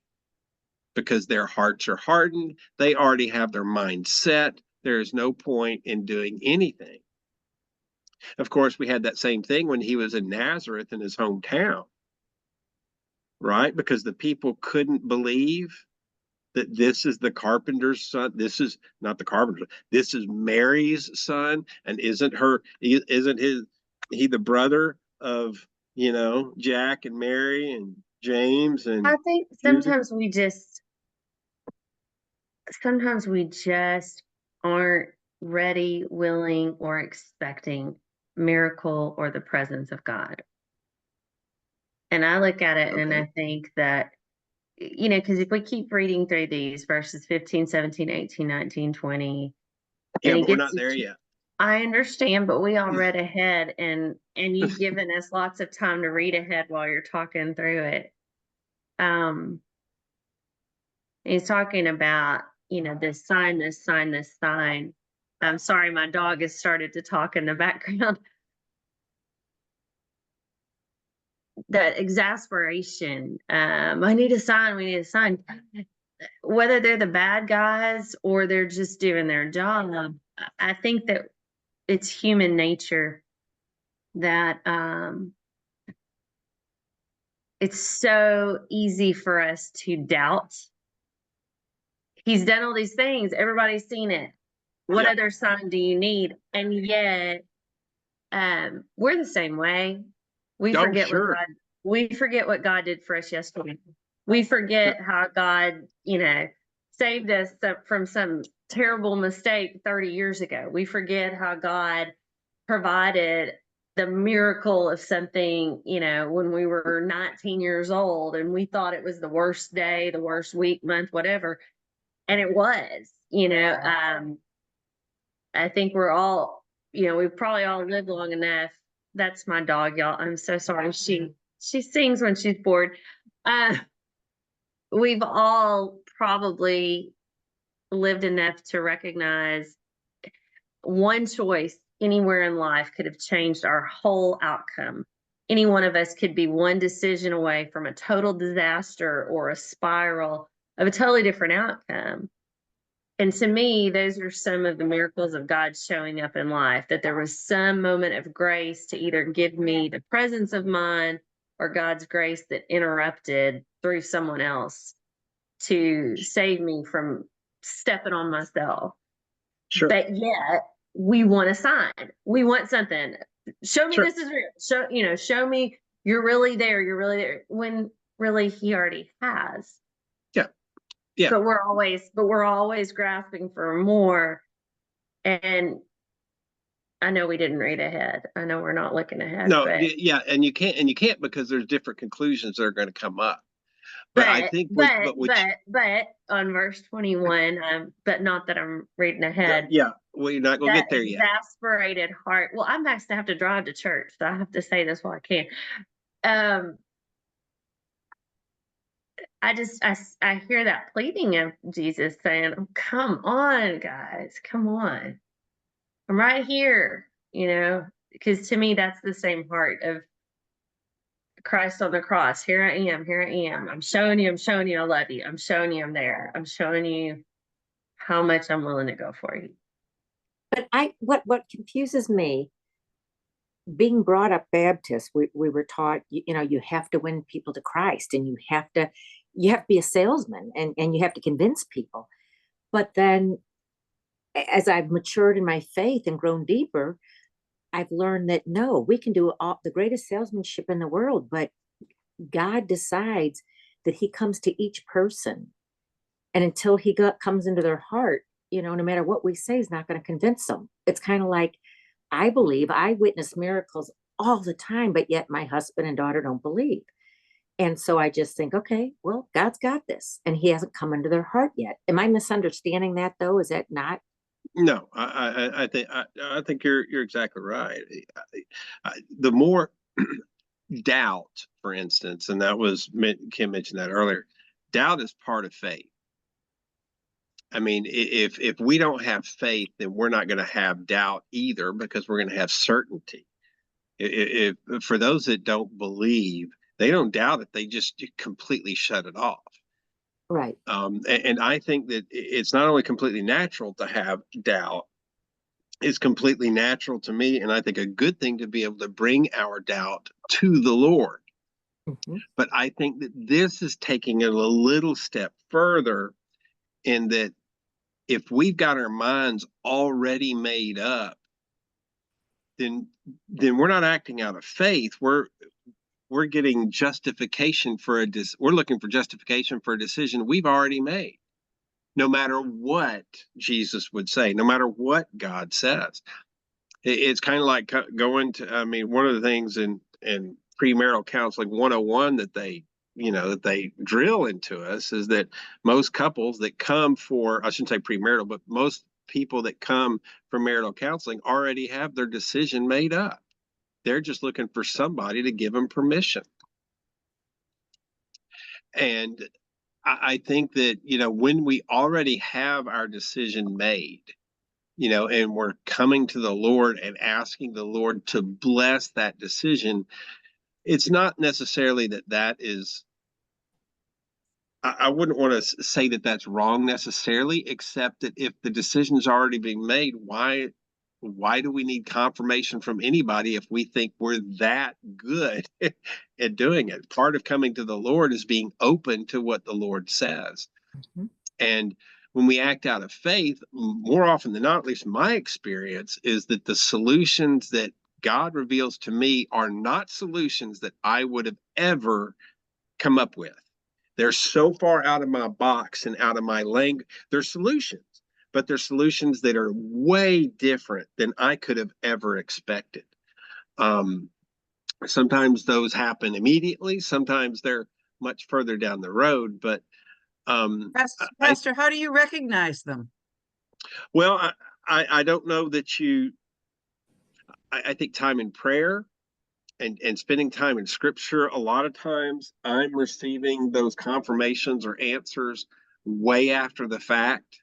Speaker 2: because their hearts are hardened. They already have their mind set. There is no point in doing anything. Of course, we had that same thing when he was in Nazareth in his hometown, right? Because the people couldn't believe that this is the carpenter's son. This is not the carpenter's. This is Mary's son, and isn't he the brother of, you know, Jack and Mary and James and
Speaker 3: I think
Speaker 2: Judas?
Speaker 3: sometimes we just aren't ready, willing, or expecting miracle or the presence of God. And I look at it and
Speaker 2: Okay.
Speaker 3: I think that, you know, because if we keep reading through these verses 15, 17, 18, 19, 20,
Speaker 2: Yeah,
Speaker 3: and it
Speaker 2: but we're
Speaker 3: gets
Speaker 2: not there yet.
Speaker 3: I understand, but we all read ahead and you've given us lots of time to read ahead while you're talking through it. He's talking about, you know, this sign, this sign, this sign. I'm sorry, my dog has started to talk in the background. That exasperation. I need a sign, we need a sign. Whether they're the bad guys or they're just doing their job, I think that it's human nature that it's so easy for us to doubt. He's done all these things, everybody's seen it. What
Speaker 2: Yeah.
Speaker 3: other sign do you need? And yet, we're the same way. We
Speaker 2: Oh,
Speaker 3: forget what
Speaker 2: sure.
Speaker 3: God God did for us yesterday. We forget how God, you know, saved us from some terrible mistake 30 years ago. We forget how God provided the miracle of something, you know, when we were 19 years old and we thought it was the worst day, the worst week, month, whatever. And it was, you know, I think we're all, you know, we've probably all lived long enough. That's my dog, y'all. I'm so sorry. She sings when she's bored. Uh, we've all probably lived enough to recognize one choice anywhere in life could have changed our whole outcome. Any one of us could be one decision away from a total disaster or a spiral of a totally different outcome. And to me, those are some of the miracles of God showing up in life, that there was some moment of grace to either give me the presence of mind or God's grace that interrupted through someone else to save me from stepping on myself.
Speaker 2: Sure.
Speaker 3: But yet we want a sign. We want something. Show me
Speaker 2: Sure.
Speaker 3: this is real. Show me you're really there. You're really there. When really he already has.
Speaker 2: Yeah.
Speaker 3: But we're always grasping for more. And I know we didn't read ahead. I know we're not looking ahead.
Speaker 2: No,
Speaker 3: But
Speaker 2: yeah, and you can't because there's different conclusions that are going to come up. But I think
Speaker 3: but on verse 21, but not that I'm reading ahead.
Speaker 2: yeah, we're not gonna
Speaker 3: That
Speaker 2: get there yet.
Speaker 3: exasperated heart. Well, I'm actually have to drive to church, so I have to say this while I can. Um, I hear that pleading of Jesus saying, oh, "Come on, guys, come on, I'm right here." Because to me, that's the same heart of Christ on the cross. Here I am. Here I am. I'm showing you. I'm showing you. I love you. I'm showing you. I'm there. I'm showing you how much I'm willing to go for you.
Speaker 4: But what confuses me, being brought up Baptist, we were taught, you have to win people to Christ, and you have to be a salesman, and you have to convince people. But then as I've matured in my faith and grown deeper, I've learned that no, we can do all the greatest salesmanship in the world, but God decides that he comes to each person. And until comes into their heart, no matter what we say, is not going to convince them. It's kind of like, I believe, I witness miracles all the time, but yet my husband and daughter don't believe. And so I just think, okay, well, God's got this, and he hasn't come into their heart yet. Am I misunderstanding that though? Is that not?
Speaker 2: No, I think you're exactly right. The more doubt, for instance, and that was Kim mentioned that earlier. Doubt is part of faith. I mean, if we don't have faith, then we're not going to have doubt either, because we're going to have certainty. If for those that don't believe, they don't doubt it; they just completely shut it off.
Speaker 4: Right.
Speaker 2: And I think that it's not only completely natural to have doubt, it's completely natural to me, and I think a good thing to be able to bring our doubt to the Lord.
Speaker 4: Mm-hmm.
Speaker 2: But I think that this is taking it a little step further, in that if we've got our minds already made up, then we're not acting out of faith. We're getting justification for we're looking for justification for a decision we've already made. No matter what Jesus would say, no matter what God says, it's kind of like going to. I mean, one of the things in premarital counseling 101 that they drill into us is that most couples that come for, I shouldn't say premarital, but most people that come for marital counseling already have their decision made up. They're just looking for somebody to give them permission. And I think that, when we already have our decision made, and we're coming to the Lord and asking the Lord to bless that decision, it's not necessarily that is, I wouldn't want to say that that's wrong necessarily, except that if the decision's already being made, why do we need confirmation from anybody if we think we're that good at doing it? Part of coming to the Lord is being open to what the Lord says.
Speaker 4: Mm-hmm.
Speaker 2: And when we act out of faith, more often than not, at least my experience, is that the solutions that God reveals to me are not solutions that I would have ever come up with. They're so far out of my box and out of my language. They're solutions, but they're solutions that are way different than I could have ever expected. Sometimes those happen immediately. Sometimes they're much further down the road. But
Speaker 1: Pastor, how do you recognize them?
Speaker 2: Well, I don't know that you. I think time in prayer and spending time in scripture, a lot of times I'm receiving those confirmations or answers way after the fact,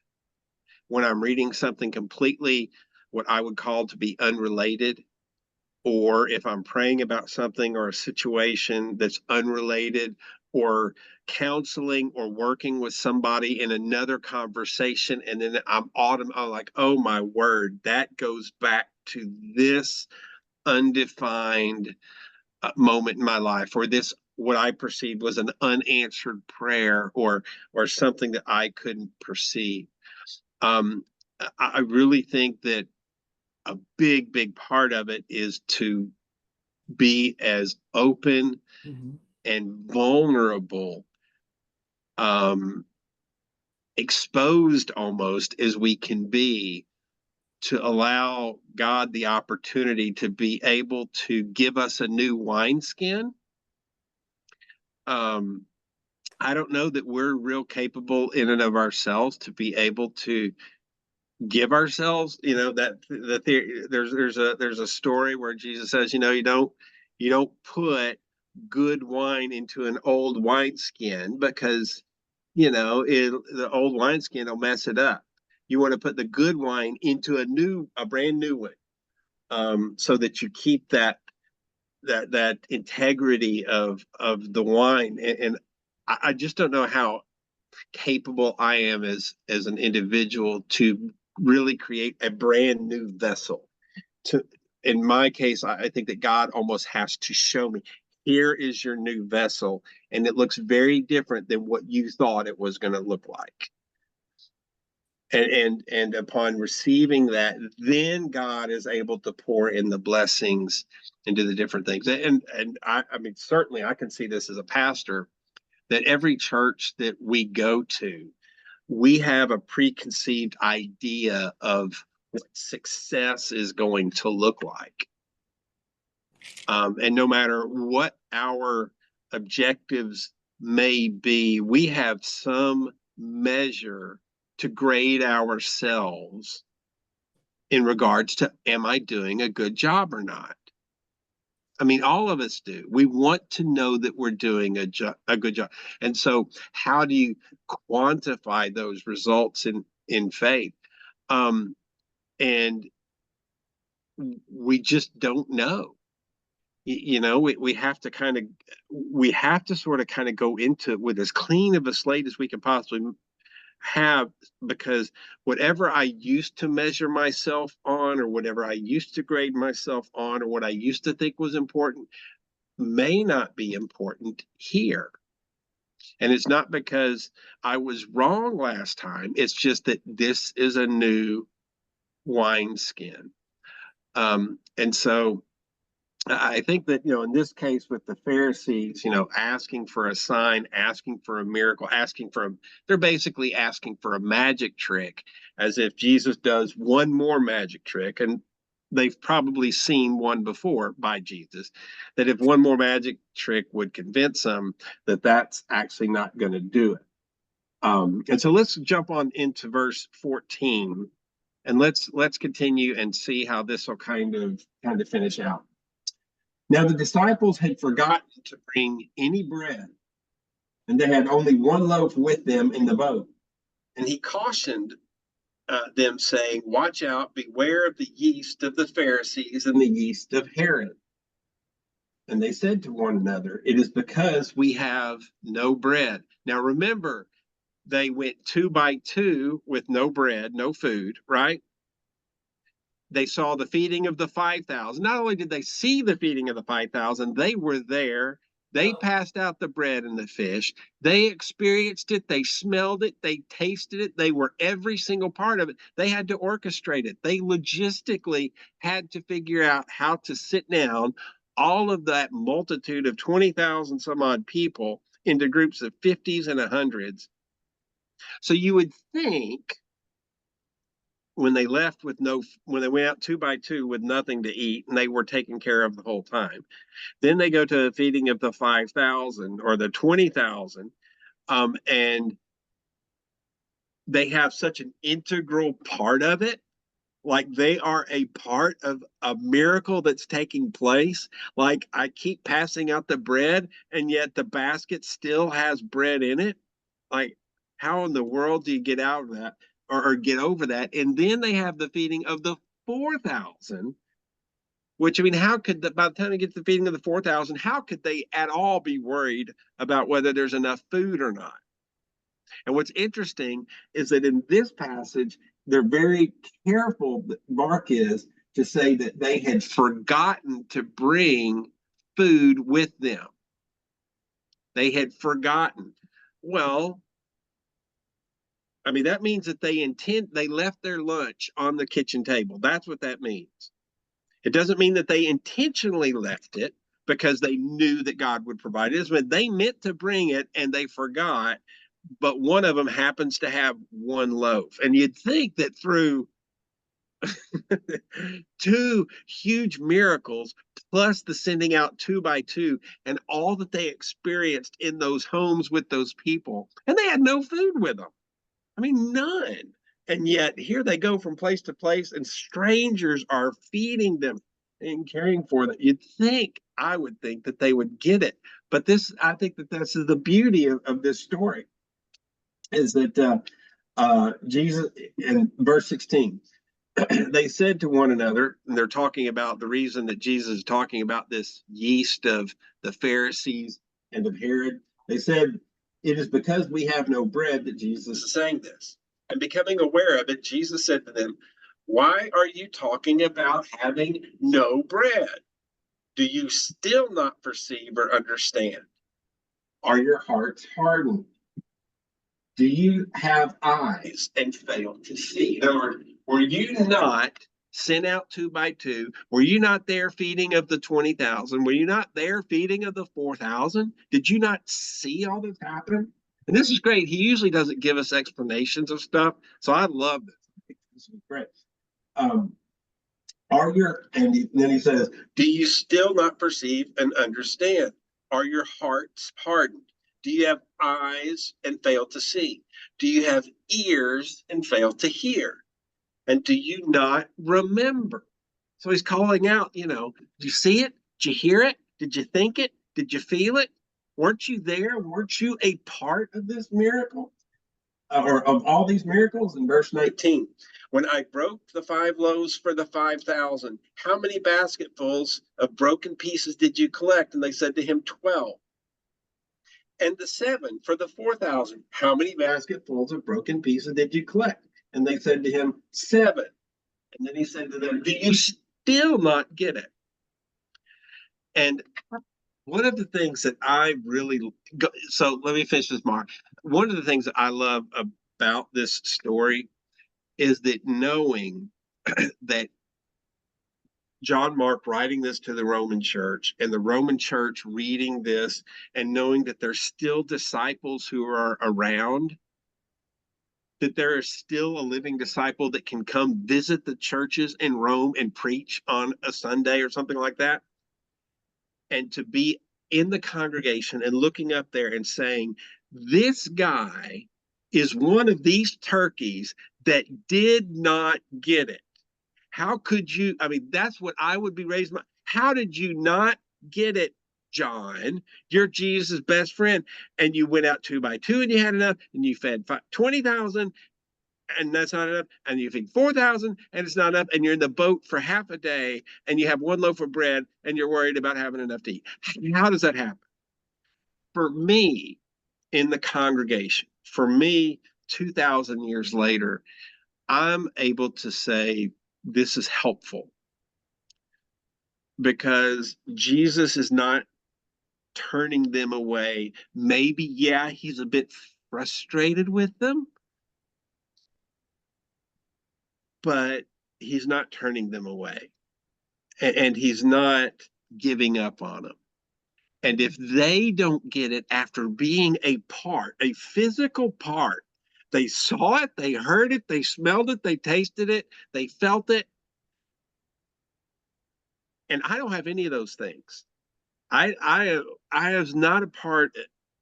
Speaker 2: when I'm reading something completely what I would call to be unrelated, or if I'm praying about something or a situation that's unrelated, or counseling or working with somebody in another conversation, and then I'm like, oh my word, that goes back to this undefined moment in my life, or this what I perceived was an unanswered prayer, or something that I couldn't perceive. I really think that a big part of it is to be as open
Speaker 4: Mm-hmm.
Speaker 2: and vulnerable, exposed almost as we can be, to allow God the opportunity to be able to give us a new wineskin. I don't know that we're real capable in and of ourselves to be able to give ourselves, that the theory, there's a story where Jesus says, you don't put good wine into an old wineskin because the old wineskin will mess it up. You want to put the good wine into a brand new one, so that you keep that integrity of the wine. And I just don't know how capable I am as an individual to really create a brand new vessel. In my case, I think that God almost has to show me, here is your new vessel, and it looks very different than what you thought it was going to look like. And upon receiving that, then God is able to pour in the blessings into the different things. And I mean, certainly I can see this as a pastor, that every church that we go to, we have a preconceived idea of what success is going to look like. And no matter what our objectives may be, we have some measure to grade ourselves in regards to, am I doing a good job or not? I mean, all of us do. We want to know that we're doing a good job. And so how do you quantify those results in faith? And we just don't know. We have to sort of kind of go into it with as clean of a slate as we can possibly have, because whatever I used to measure myself on, or whatever I used to grade myself on, or what I used to think was important may not be important here. And it's not because I was wrong last time. It's just that this is a new wineskin. And so I think that, in this case with the Pharisees, asking for a sign, asking for a miracle, they're basically asking for a magic trick, as if Jesus does one more magic trick. And they've probably seen one before by Jesus, that if one more magic trick would convince them, that that's actually not going to do it. And so let's jump on into verse 14, and let's continue and see how this will kind of finish out. Now the disciples had forgotten to bring any bread, and they had only one loaf with them in the boat. And he cautioned them, saying, "Watch out, beware of the yeast of the Pharisees and the yeast of Herod." And they said to one another, "It is because we have no bread." Now remember, they went 2 by 2 with no bread, no food, right? They saw the feeding of the 5,000. Not only did they see the feeding of the 5,000, they were there. They passed out the bread and the fish. They experienced it. They smelled it. They tasted it. They were every single part of it. They had to orchestrate it. They logistically had to figure out how to sit down all of that multitude of 20,000 some odd people into groups of 50s and 100s. So you would think, when they went out 2 by 2 with nothing to eat, and they were taken care of the whole time, then they go to the feeding of the 5,000 or the 20,000, and they have such an integral part of it, like they are a part of a miracle that's taking place. Like, I keep passing out the bread, and yet the basket still has bread in it. Like, how in the world do you get out of that? Or get over that? And then they have the feeding of the 4,000, which, I mean, by the time they get to the feeding of the 4,000, how could they at all be worried about whether there's enough food or not? And what's interesting is that in this passage, they're very careful, Mark is, to say that they had forgotten to bring food with them. They had forgotten. Well, I mean, that means that they left their lunch on the kitchen table. That's what that means. It doesn't mean that they intentionally left it because they knew that God would provide it. But they meant to bring it and they forgot, but one of them happens to have one loaf. And you'd think that through Two huge miracles, plus the sending out 2 by 2, and all that they experienced in those homes with those people. And they had no food with them. I mean, none. And yet here they go from place to place, and strangers are feeding them and caring for them. I would think that they would get it. But I think that this is the beauty of this story, is that Jesus, in verse 16, they said to one another, and they're talking about the reason that Jesus is talking about this yeast of the Pharisees and of Herod. They said, "It is because we have no bread that Jesus is saying this." And becoming aware of it, Jesus said to them, "Why are you talking about having no bread? Do you still not perceive or understand? Are your hearts hardened? Do you have eyes and fail to see?" In other words, were you not sent out 2 by 2? Were you not there feeding of the 20,000? Were you not there feeding of the 4,000? Did you not see all this happen? And this is great. He usually doesn't give us explanations of stuff, so I love this. This is great. Then he says, "Do you still not perceive and understand? Are your hearts hardened? Do you have eyes and fail to see? Do you have ears and fail to hear? And do you not remember?" So he's calling out, did you see it? Did you hear it? Did you think it? Did you feel it? Weren't you there? Weren't you a part of this miracle? Or of all these miracles? In verse 19, "When I broke the 5 loaves for the 5,000, how many basketfuls of broken pieces did you collect?" And they said to him, 12. "And the 7 for the 4,000, how many basketfuls of broken pieces did you collect?" And they said to him, 7. And then he said to them, "Do you still not get it?" And one of the things that I really so let me finish this, Mark. One of the things that I love about this story is that knowing that John Mark writing this to the Roman church, and the Roman church reading this, and knowing that there's still disciples who are around, that there is still a living disciple that can come visit the churches in Rome and preach on a Sunday or something like that, and to be in the congregation and looking up there and saying, "This guy is one of these turkeys that did not get it. How could you?" I mean, that's what I would be raised. How did you not get it, John? You're Jesus' best friend. And you went out 2 by 2 and you had enough, and you fed 20,000, and that's not enough. And you feed 4,000 and it's not enough. And you're in the boat for half a day and you have 1 loaf of bread and you're worried about having enough to eat. How does that happen? For me, in the congregation, for me, 2,000 years later, I'm able to say this is helpful because Jesus is not turning them away. Maybe, yeah, he's a bit frustrated with them, but he's not turning them away. And he's not giving up on them. And if they don't get it after being a part, a physical part, they saw it, they heard it, they smelled it, they tasted it, they felt it. And I don't have any of those things. I was not a part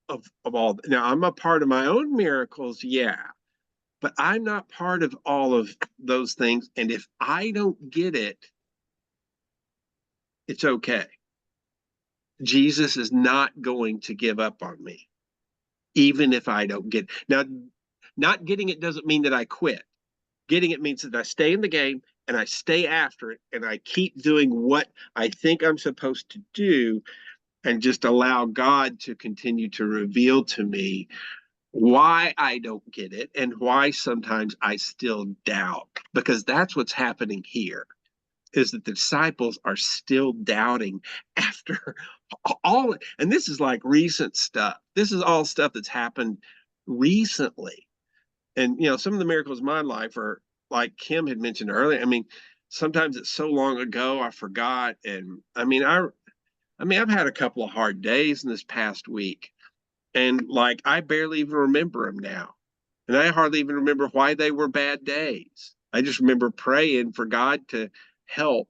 Speaker 2: of all. Now I'm a part of my own miracles, yeah, but I'm not part of all of those things. And if I don't get it, it's okay. Jesus is not going to give up on me, even if I don't get it. Now, not getting it doesn't mean that I quit. Getting it means that I stay in the game and I stay after it and I keep doing what I think I'm supposed to do, and just allow God to continue to reveal to me why I don't get it and why sometimes I still doubt. Because that's what's happening here, is that the disciples are still doubting after all. And this is like recent stuff. This is all stuff that's happened recently. And, some of the miracles in my life are like Kim had mentioned earlier. I mean, sometimes it's so long ago, I forgot. And I've had a couple of hard days in this past week, and I barely even remember them now. And I hardly even remember why they were bad days. I just remember praying for God to help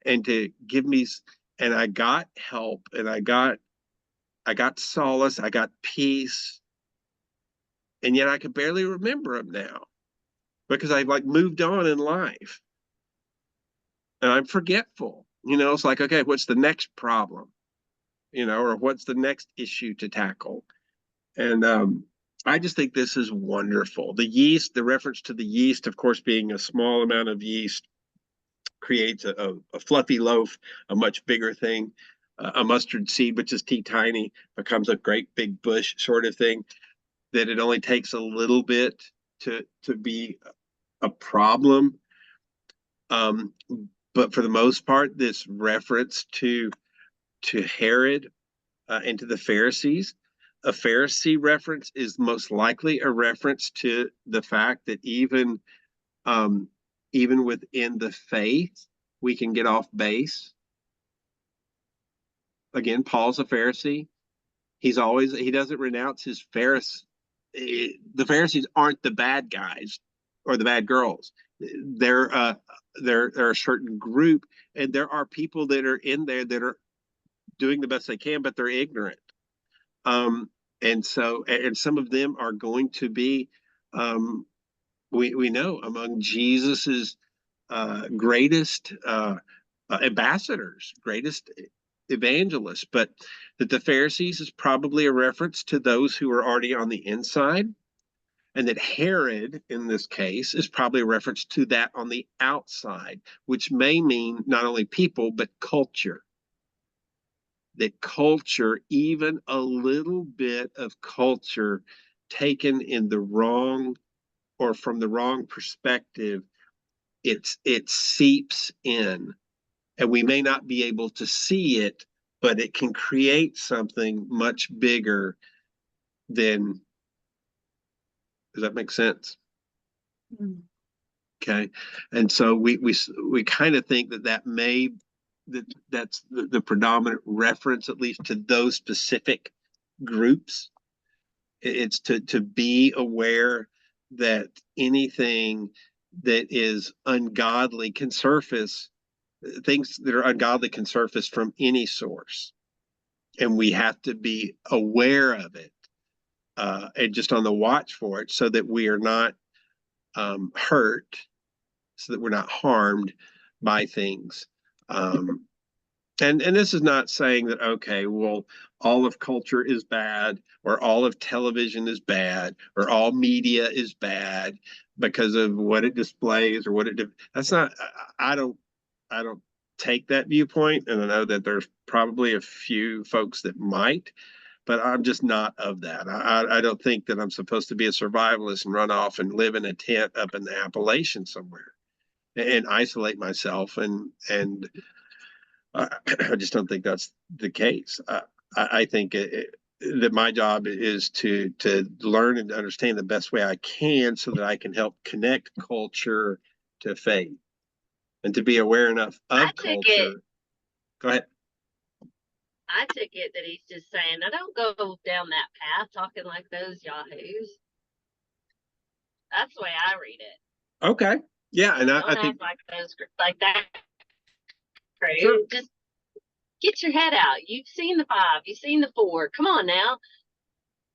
Speaker 2: and to give me, and I got help, and I got solace, I got peace, and yet I could barely remember them now because I've like moved on in life, and I'm forgetful. It's like, okay, what's the next problem? Or what's the next issue to tackle? And I just think this is wonderful. The yeast, the reference to the yeast, of course, being a small amount of yeast creates a fluffy loaf, a much bigger thing. A mustard seed, which is tiny, becomes a great big bush sort of thing. That it only takes a little bit to be a problem. But for the most part, this reference to Herod and to the Pharisees, a Pharisee reference is most likely a reference to the fact that even within the faith, we can get off base. Again, Paul's a Pharisee. He doesn't renounce his Pharisee. The Pharisees aren't the bad guys or the bad girls. They're a certain group, and there are people that are in there that are doing the best they can, but they're ignorant. And some of them are going to be, we know, among Jesus's greatest ambassadors, greatest evangelists, but that the Pharisees is probably a reference to those who are already on the inside, and that Herod in this case is probably a reference to that on the outside, which may mean not only people but culture. That culture, even a little bit of culture taken in the wrong or from the wrong perspective, it seeps in, and we may not be able to see it, but it can create something much bigger than. Does that make sense?
Speaker 1: Mm.
Speaker 2: Okay, and so we kind of think that's the predominant reference, at least to those specific groups. It's to be aware that anything that is ungodly can surface. Things that are ungodly can surface from any source, and we have to be aware of it, and just on the watch for it, so that we are not hurt, so that we're not harmed by things. And this is not saying that, okay, well, all of culture is bad, or all of television is bad, or all media is bad because of what it displays or what it. That's not. I don't take that viewpoint, and I know that there's probably a few folks that might, but I'm just not of that. I don't think that I'm supposed to be a survivalist and run off and live in a tent up in the Appalachians somewhere and isolate myself, and I just don't think that's the case. I think that my job is to learn and understand the best way I can, so that I can help connect culture to faith, and to be aware enough of culture. Go ahead.
Speaker 3: I took it that he's just saying, I don't go down that path talking like those yahoos. That's the way I read it.
Speaker 2: Okay. Yeah, and
Speaker 3: Don't
Speaker 2: I
Speaker 3: act
Speaker 2: think
Speaker 3: like those like that. Crew.
Speaker 2: Sure.
Speaker 3: Just get your head out. You've seen the 5, you've seen the 4. Come on now.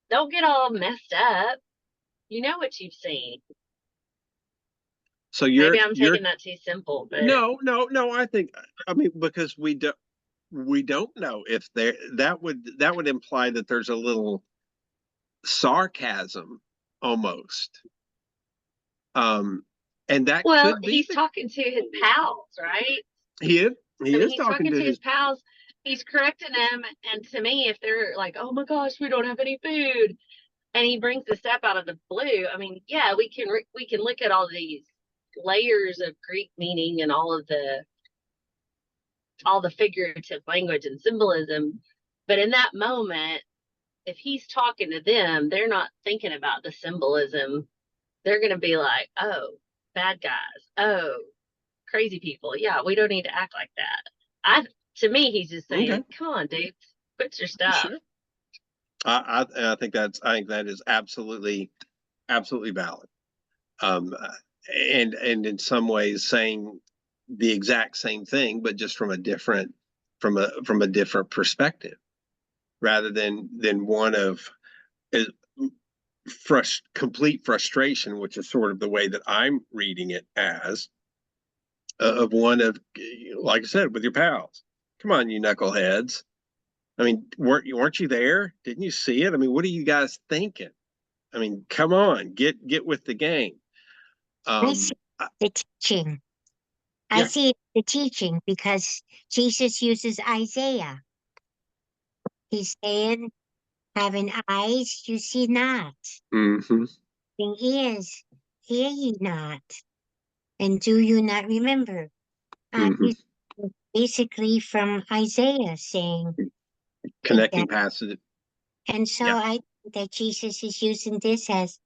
Speaker 3: Don't get all messed up. You know what you've seen.
Speaker 2: so.
Speaker 3: Maybe I'm taking that too simple, but
Speaker 2: No. I mean, because we don't know if that would imply that there's a little sarcasm almost. And that
Speaker 3: well,
Speaker 2: could be.
Speaker 3: he's talking to his pals, right?
Speaker 2: He is.
Speaker 3: He's talking to his pals. He's correcting them, and to me, if they're like, "Oh my gosh, we don't have any food," and he brings this up out of the blue, I mean, yeah, we can look at all these layers of Greek meaning and all the figurative language and symbolism, but in that moment, if he's talking to them, they're not thinking about the symbolism. They're going to be like, "Oh, bad guys. Oh, crazy people. Yeah, we don't need to act like that." To me, he's just saying,
Speaker 2: Okay.
Speaker 3: "Come on, dude, quit your stuff."
Speaker 2: Sure. I think that is absolutely valid. and in some ways saying the exact same thing, but just from a different perspective, rather than one of complete frustration, which is sort of the way that I'm reading it as, of one of, like I said, with your pals. Come on, you knuckleheads. I mean, weren't you there? Didn't you see it? I mean, what are you guys thinking? I mean, come on, get with the game.
Speaker 5: I see the teaching. I
Speaker 2: Yeah.
Speaker 5: see the teaching because Jesus uses Isaiah. He's saying, having eyes, you see not.
Speaker 2: Mm-hmm.
Speaker 5: Having ears, hear ye not. And do you not remember?
Speaker 2: Mm-hmm.
Speaker 5: Basically from Isaiah saying
Speaker 2: Connecting
Speaker 5: that.
Speaker 2: passage.
Speaker 5: And so
Speaker 2: Yeah.
Speaker 5: I think that Jesus is using this as,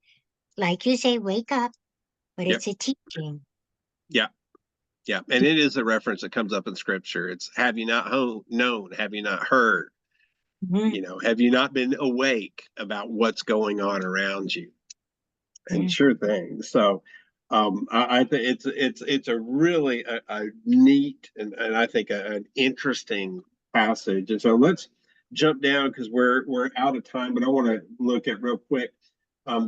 Speaker 5: like you say, wake up, but
Speaker 2: Yep.
Speaker 5: it's a teaching.
Speaker 2: Yeah. Yeah. And it is a reference that comes up in scripture. It's, have you not known? Have you not heard?
Speaker 5: Mhm.
Speaker 2: You know, have you not been awake about what's going on around you? And
Speaker 5: Mhm.
Speaker 2: sure thing. So I think it's a really a neat and I think an interesting passage. And so let's jump down because we're out of time, but I want to look at real quick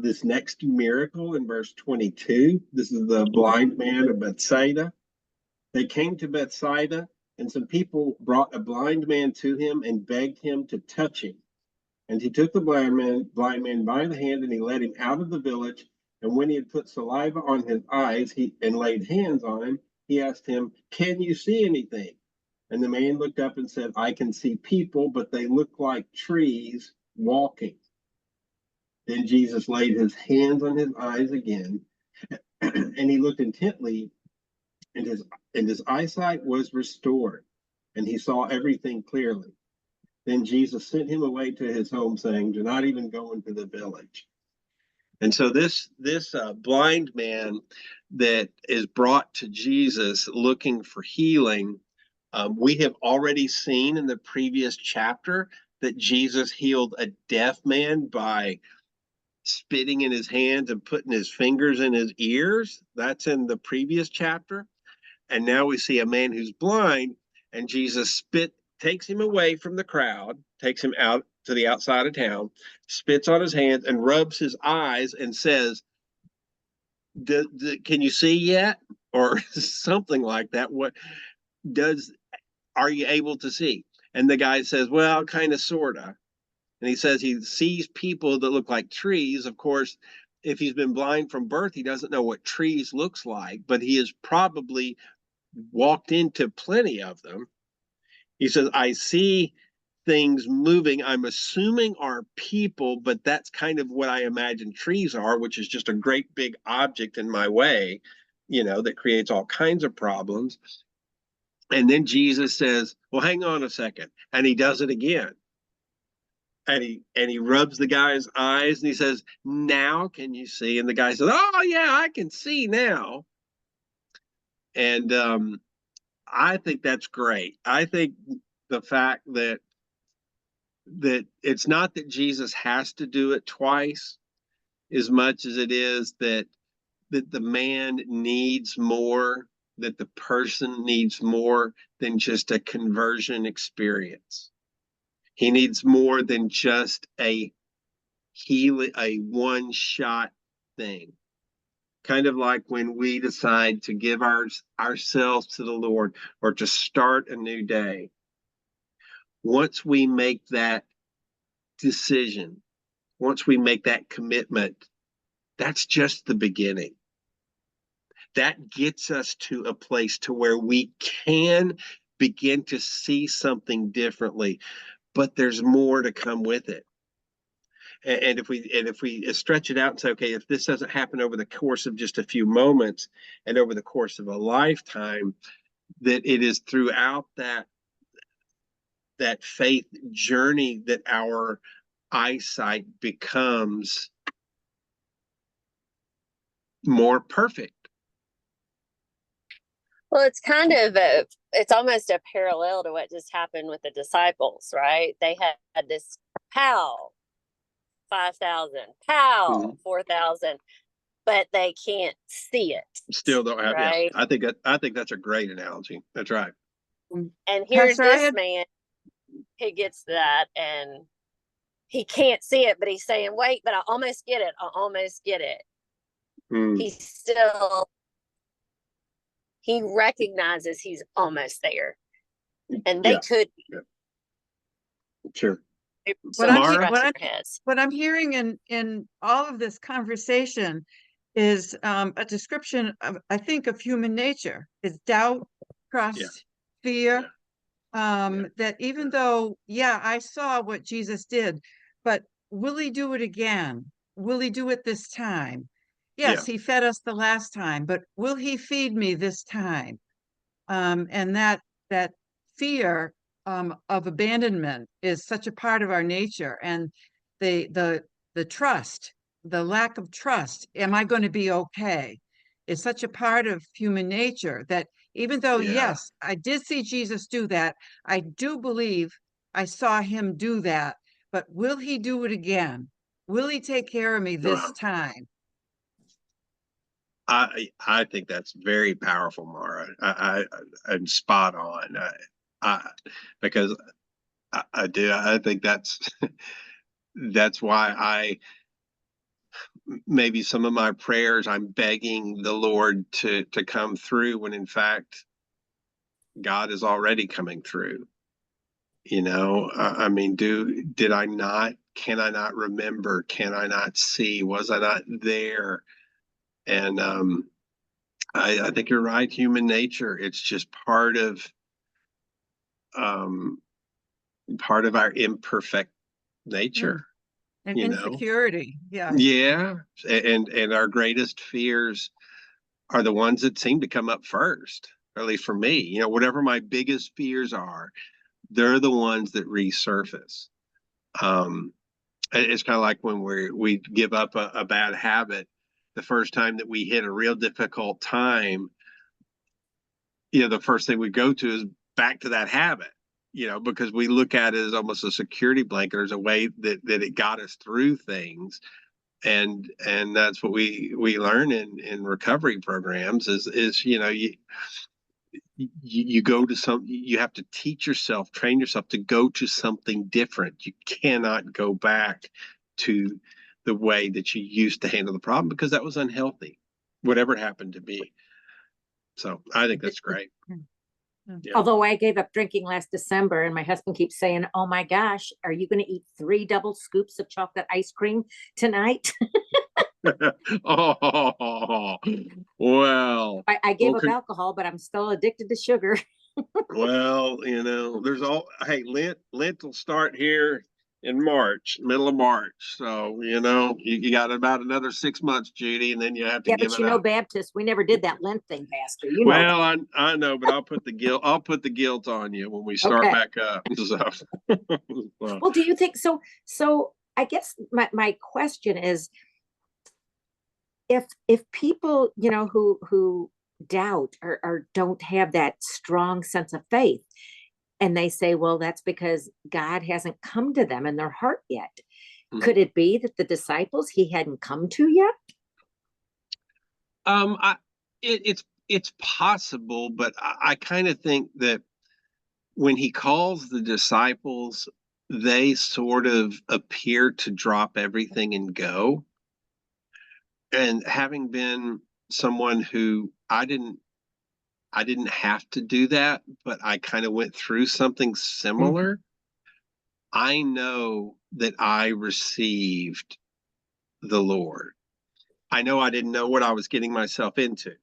Speaker 2: this next miracle in verse 22. This is the blind man of Bethsaida. They came to Bethsaida, and some people brought a blind man to him and begged him to touch him. And he took the blind man by the hand, and he led him out of the village. And when he had put saliva on his eyes, and laid hands on him, he asked him, "Can you see anything?" And the man looked up and said, "I can see people, but they look like trees walking." Then Jesus laid his hands on his eyes again, and he looked intently, and his eyesight was restored, and he saw everything clearly. Then Jesus sent him away to his home, saying, "Do not even go into the village." And so this blind man that is brought to Jesus looking for healing, we have already seen in the previous chapter that Jesus healed a deaf man by spitting in his hands and putting his fingers in his ears. That's in the previous chapter. And now we see a man who's blind, and Jesus takes him away from the crowd, takes him out to the outside of town, spits on his hands and rubs his eyes and says, "Can you see yet?" Or something like that. Are you able to see? And the guy says, "Well, kind of, sort of." And he says he sees people that look like trees. Of course, if he's been blind from birth, he doesn't know what trees looks like, but he has probably walked into plenty of them. He says, "I see things moving. I'm assuming are people, but that's kind of what I imagine trees are, which is just a great big object in my way, that creates all kinds of problems." And then Jesus says, "Well, hang on a second." And he does it again. And he rubs the guy's eyes and he says, "Now can you see?" And the guy says, "Oh yeah, I can see now." And I think that's great. I think the fact that it's not that Jesus has to do it twice as much as it is that the man needs more, that the person needs more than just a conversion experience. He needs more than just a one shot thing. Kind of like when we decide to give ourselves to the Lord or to start a new day. Once we make that decision, once we make that commitment, that's just the beginning. That gets us to a place to where we can begin to see something differently, but there's more to come with it. And if we stretch it out and say, okay, if this doesn't happen over the course of just a few moments and over the course of a lifetime, that it is throughout that faith journey that our eyesight becomes more perfect.
Speaker 3: Well, it's almost a parallel to what just happened with the disciples, right? They had this pow, 5,000, pow, 4,000. but they can't see it.
Speaker 2: Still don't have. Yeah,
Speaker 3: Right.
Speaker 2: I think that's a great analogy. That's right.
Speaker 3: And here's
Speaker 1: Pastor, I
Speaker 3: this
Speaker 1: had,
Speaker 3: man, he gets that and he can't see it, but he's saying, wait, but I almost get it. I almost get it.
Speaker 2: Mm,
Speaker 3: He's he recognizes he's almost there. And they
Speaker 2: yeah,
Speaker 3: could
Speaker 2: sure.
Speaker 1: What I'm
Speaker 2: Mara?
Speaker 3: scratch their heads.
Speaker 1: what I'm hearing in all of this conversation is a description of, I think, of human nature. It's doubt, trust, fear. That even though, yeah, I saw what Jesus did, but will he do it again? Will he do it this time? Yes,
Speaker 2: Yeah.
Speaker 1: he fed us the last time, but will he feed me this time? And that fear of abandonment is such a part of our nature, and the trust, the lack of trust. Am I going to be okay? Is such a part of human nature that even though,
Speaker 2: Yeah.
Speaker 1: yes, I did see Jesus do that, I do believe I saw him do that, but will he do it again? Will he take care of me this
Speaker 2: Wow.
Speaker 1: time?
Speaker 2: I think that's very powerful, Mara. I'm spot on. Because I do. I think that's why maybe some of my prayers I'm begging the Lord to come through when in fact God is already coming through. I mean, did I not? Can I not remember? Can I not see? Was I not there? And I think you're right. Human nature. It's just um, part of our imperfect nature.
Speaker 1: And
Speaker 2: You know.
Speaker 1: insecurity, yeah.
Speaker 2: Yeah, and our greatest fears are the ones that seem to come up first. At least for me, whatever my biggest fears are, they're the ones that resurface. Um, it's kind of like when we give up a bad habit. The first time that we hit a real difficult time, the first thing we go to is back to that habit, because we look at it as almost a security blanket, as a way that it got us through things. And that's what we learn in recovery programs is you go to you have to train yourself to go to something different. You cannot go back to the way that you used to handle the problem, because that was unhealthy, whatever it happened to be. So I think that's great. Yeah.
Speaker 4: Although I gave up drinking last December, and my husband keeps saying, oh my gosh, are you going to eat 3 double scoops of chocolate ice cream tonight?
Speaker 2: Oh, well.
Speaker 4: I gave up alcohol, but I'm still addicted to sugar.
Speaker 2: Well, hey, Lent will start here in March, middle of March. So, you got about another 6 months, Judy, and then you have to
Speaker 4: Yeah,
Speaker 2: give
Speaker 4: but
Speaker 2: it up.
Speaker 4: Baptist, we never did that Lent thing, Pastor. You know that.
Speaker 2: Well, I know, but I'll put the guilt on you when we start
Speaker 4: Okay.
Speaker 2: back up.
Speaker 4: Well, do you think so? So I guess my question is, if people, who doubt or don't have that strong sense of faith, and they say, well, that's because God hasn't come to them in their heart yet. Could it be that the disciples he hadn't come to yet?
Speaker 2: It's possible, but I kind of think that when he calls the disciples, they sort of appear to drop everything and go. And having been someone who I didn't have to do that, but I kind of went through something similar. I know that I received the Lord. I know I didn't know what I was getting myself into.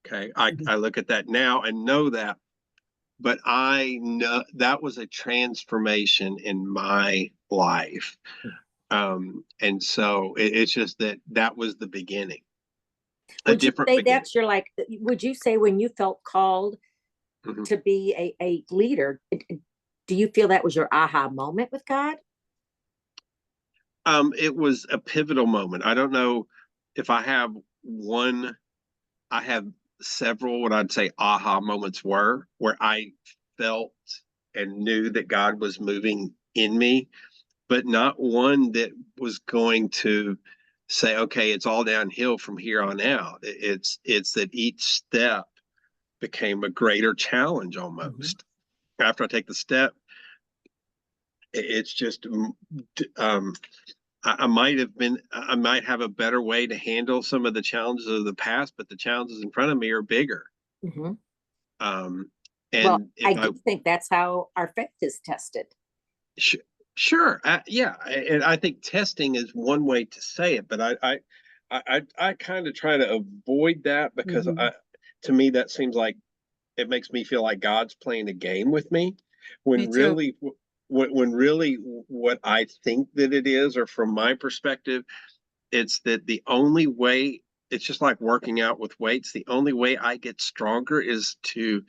Speaker 2: Okay. I look at that now and know that, but I know that was a transformation in my life. And so it's just that was the beginning.
Speaker 4: Would you say that's would you say when you felt called to be a leader, do you feel that was your aha moment with God?
Speaker 2: It was a pivotal moment. I don't know if I have one. I have several what I'd say aha moments where I felt and knew that God was moving in me, but not one that was going to say, okay, it's all downhill from here on out. It's that each step became a greater challenge almost. After I take the step, it's just I might have a better way to handle some of the challenges of the past, but the challenges in front of me are bigger.
Speaker 4: Mhm.
Speaker 2: Um,
Speaker 4: Well,
Speaker 2: and
Speaker 4: I
Speaker 2: if I
Speaker 4: do think that's how our faith is tested.
Speaker 2: Sure, yeah, and I think testing is one way to say it, but I kind of try to avoid that because
Speaker 4: Mhm.
Speaker 2: to me, that seems like it makes me feel like God's playing a game with me,
Speaker 1: Me
Speaker 2: when
Speaker 1: too.
Speaker 2: really, when really, what I think that it is, or from my perspective, it's that the only way. It's just like working out with weights. The only way I get stronger is to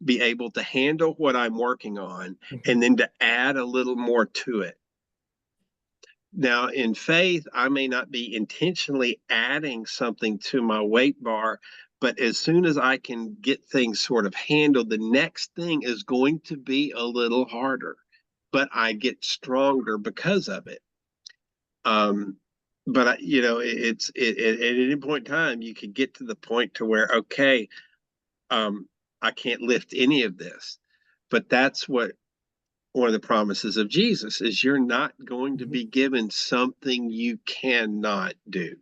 Speaker 2: be able to handle what I'm working on, and then to add a little more to it. Now, in faith, I may not be intentionally adding something to my weight bar, but as soon as I can get things sort of handled, the next thing is going to be a little harder, but I get stronger because of it. Um, but at any point in time, you could get to the point to where, okay, um, I can't lift any of this, but that's what one of the promises of Jesus is: you're not going to be given something you cannot do.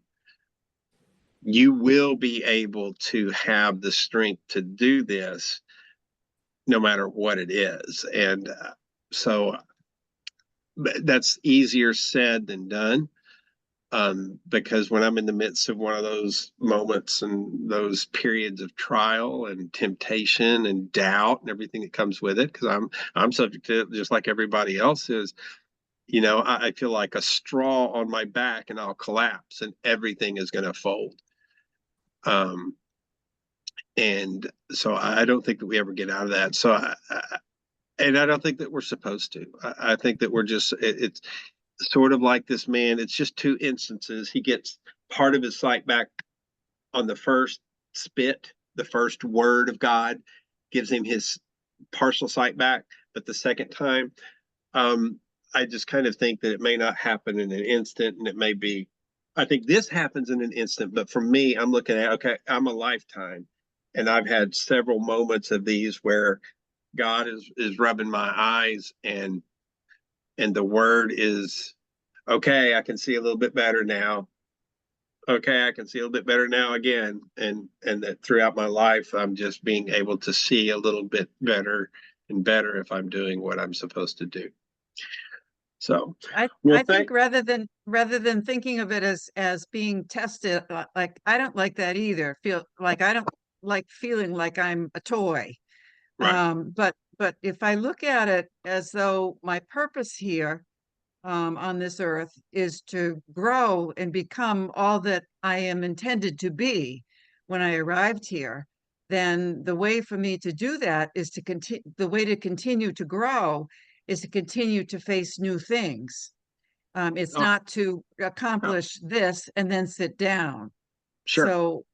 Speaker 2: You will be able to have the strength to do this no matter what it is. And so that's easier said than done. Because when I'm in the midst of one of those moments and those periods of trial and temptation and doubt and everything that comes with it, because I'm subject to it just like everybody else is. I feel like a straw on my back and I'll collapse and everything is going to fold. Um, and so I don't think that we ever get out of that. And I don't think that we're supposed to. I think that it's sort of like this man. It's just two instances. He gets part of his sight back on the first spit, the first word of God gives him his partial sight back. But the second time, Um, I just kind of think that it may not happen in an instant, and it may be. I think this happens in an instant, but for me, I'm looking at, okay, I'm a lifetime, and I've had several moments of these where God is rubbing my eyes, and the word is, okay, I can see a little bit better now. Okay, I can see a little bit better now again, and that throughout my life, I'm just being able to see a little bit better and better if I'm doing what I'm supposed to do. So,
Speaker 1: I
Speaker 2: well,
Speaker 1: I think rather than thinking of it as being tested, like I don't like that either. Feel like I don't like feeling like I'm a toy.
Speaker 2: right.
Speaker 1: But if I look at it as though my purpose here on this earth is to grow and become all that I am intended to be when I arrived here, then the way for me to do that is to continue. The way to continue to grow is to continue to face new things. It's
Speaker 2: Oh,
Speaker 1: not to
Speaker 2: oh,
Speaker 1: accomplish this and then sit down.
Speaker 2: sure.
Speaker 1: So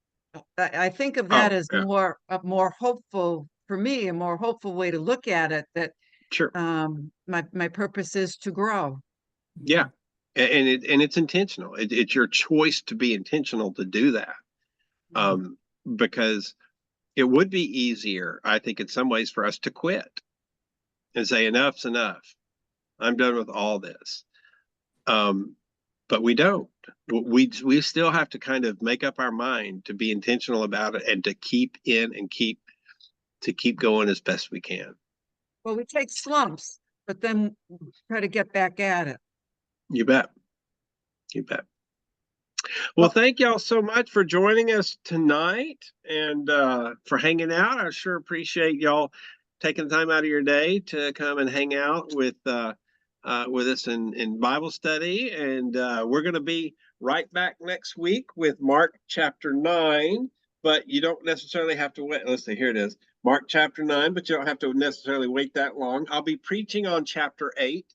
Speaker 1: I think of that
Speaker 2: Oh,
Speaker 1: as
Speaker 2: yeah,
Speaker 1: more hopeful for me, a more hopeful way to look at it. That
Speaker 2: sure.
Speaker 1: my purpose is to grow.
Speaker 2: Yeah. And it's intentional. It's your choice to be intentional to do that. Um, because it would be easier, I think, in some ways for us to quit and say, enough's enough. I'm done with all this. Um, but we don't. We still have to kind of make up our mind to be intentional about it and to keep in and keep going as best we can.
Speaker 1: Well, we take slumps, but then try to get back at it.
Speaker 2: You bet. You bet. Well,
Speaker 4: Well,
Speaker 2: thank y'all so much for joining us tonight and for hanging out. I sure appreciate y'all taking time out of your day to come and hang out with us in Bible study. And we're going to be right back next week with Mark chapter 9. But you don't necessarily have to wait. Let's see, here it is. Mark chapter 9, but you don't have to necessarily wait that long. I'll be preaching on chapter 8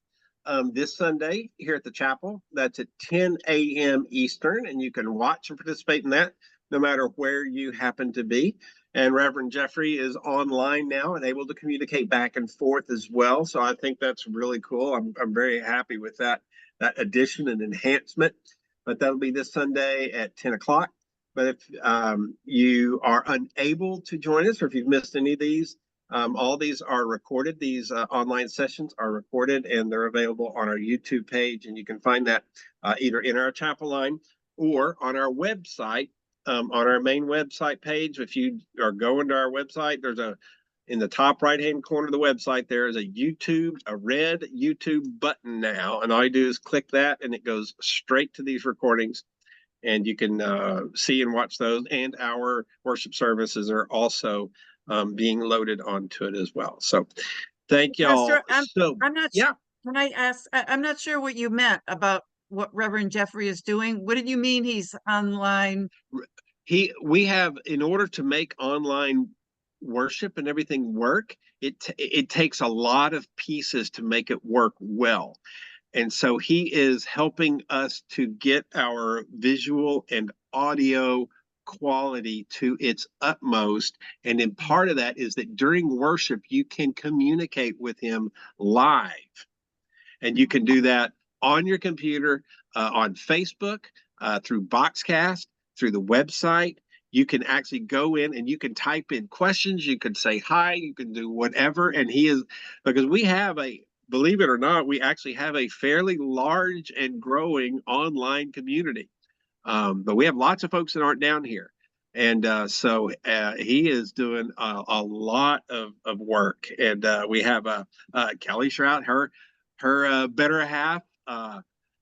Speaker 2: this Sunday here at the chapel. That's at 10 a.m. Eastern, and you can watch and participate in that no matter where you happen to be. And Reverend Jeffrey is online now and able to communicate back and forth as well. So I think that's really cool. I'm very happy with that addition and enhancement. but that'll be this Sunday at 10 o'clock. But if you are unable to join us, or if you've missed any of these, all these are recorded. These online sessions are recorded, and they're available on our YouTube page. And you can find that either in our chapel line or on our website, on our main website page. If you are going to our website, there's in the top right-hand corner of the website, there is a red YouTube button now. And all you do is click that, and it goes straight to these recordings. And you can see and watch those. And our worship services are also being loaded onto it as well. So thank y'all.
Speaker 1: Pastor, I'm not
Speaker 2: yeah.
Speaker 1: sure. Can I ask? I'm not sure what you meant about what Reverend Jeffrey is doing. What did you mean he's online?
Speaker 2: We have, in order to make online worship and everything work, it takes a lot of pieces to make it work well. And so he is helping us to get our visual and audio quality to its utmost. And then part of that is that during worship, you can communicate with him live. And you can do that on your computer, on Facebook, through Boxcast, through the website. You can actually go in and you can type in questions. You can say hi. You can do whatever. And he is, because we have believe it or not, we actually have a fairly large and growing online community. But we have lots of folks that aren't down here. And so he is doing a lot of work. And we have Kelly Shroud, her better half.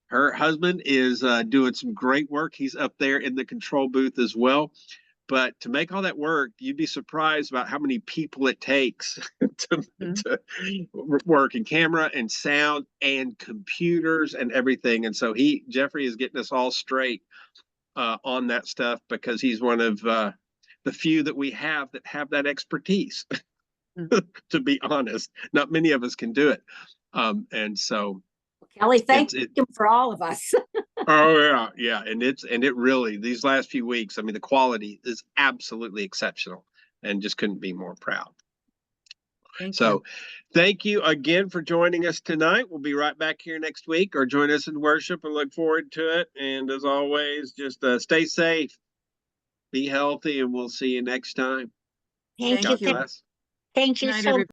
Speaker 2: Her husband is doing some great work. He's up there in the control booth as well. But to make all that work, you'd be surprised about how many people it takes to work in camera and sound and computers and everything. And so Jeffrey is getting us all straight on that stuff, because he's one of the few that we have that expertise. To be honest, not many of us can do it. And so
Speaker 4: Kelly, thank you for all of us.
Speaker 2: Oh yeah. And it really, these last few weeks, I mean, the quality is absolutely exceptional, and just couldn't be more proud. Thank you again for joining us tonight. We'll be right back here next week, or join us in worship, and look forward to it. And as always, just stay safe, be healthy, and we'll see you next time.
Speaker 5: Thank you. Thank you so much.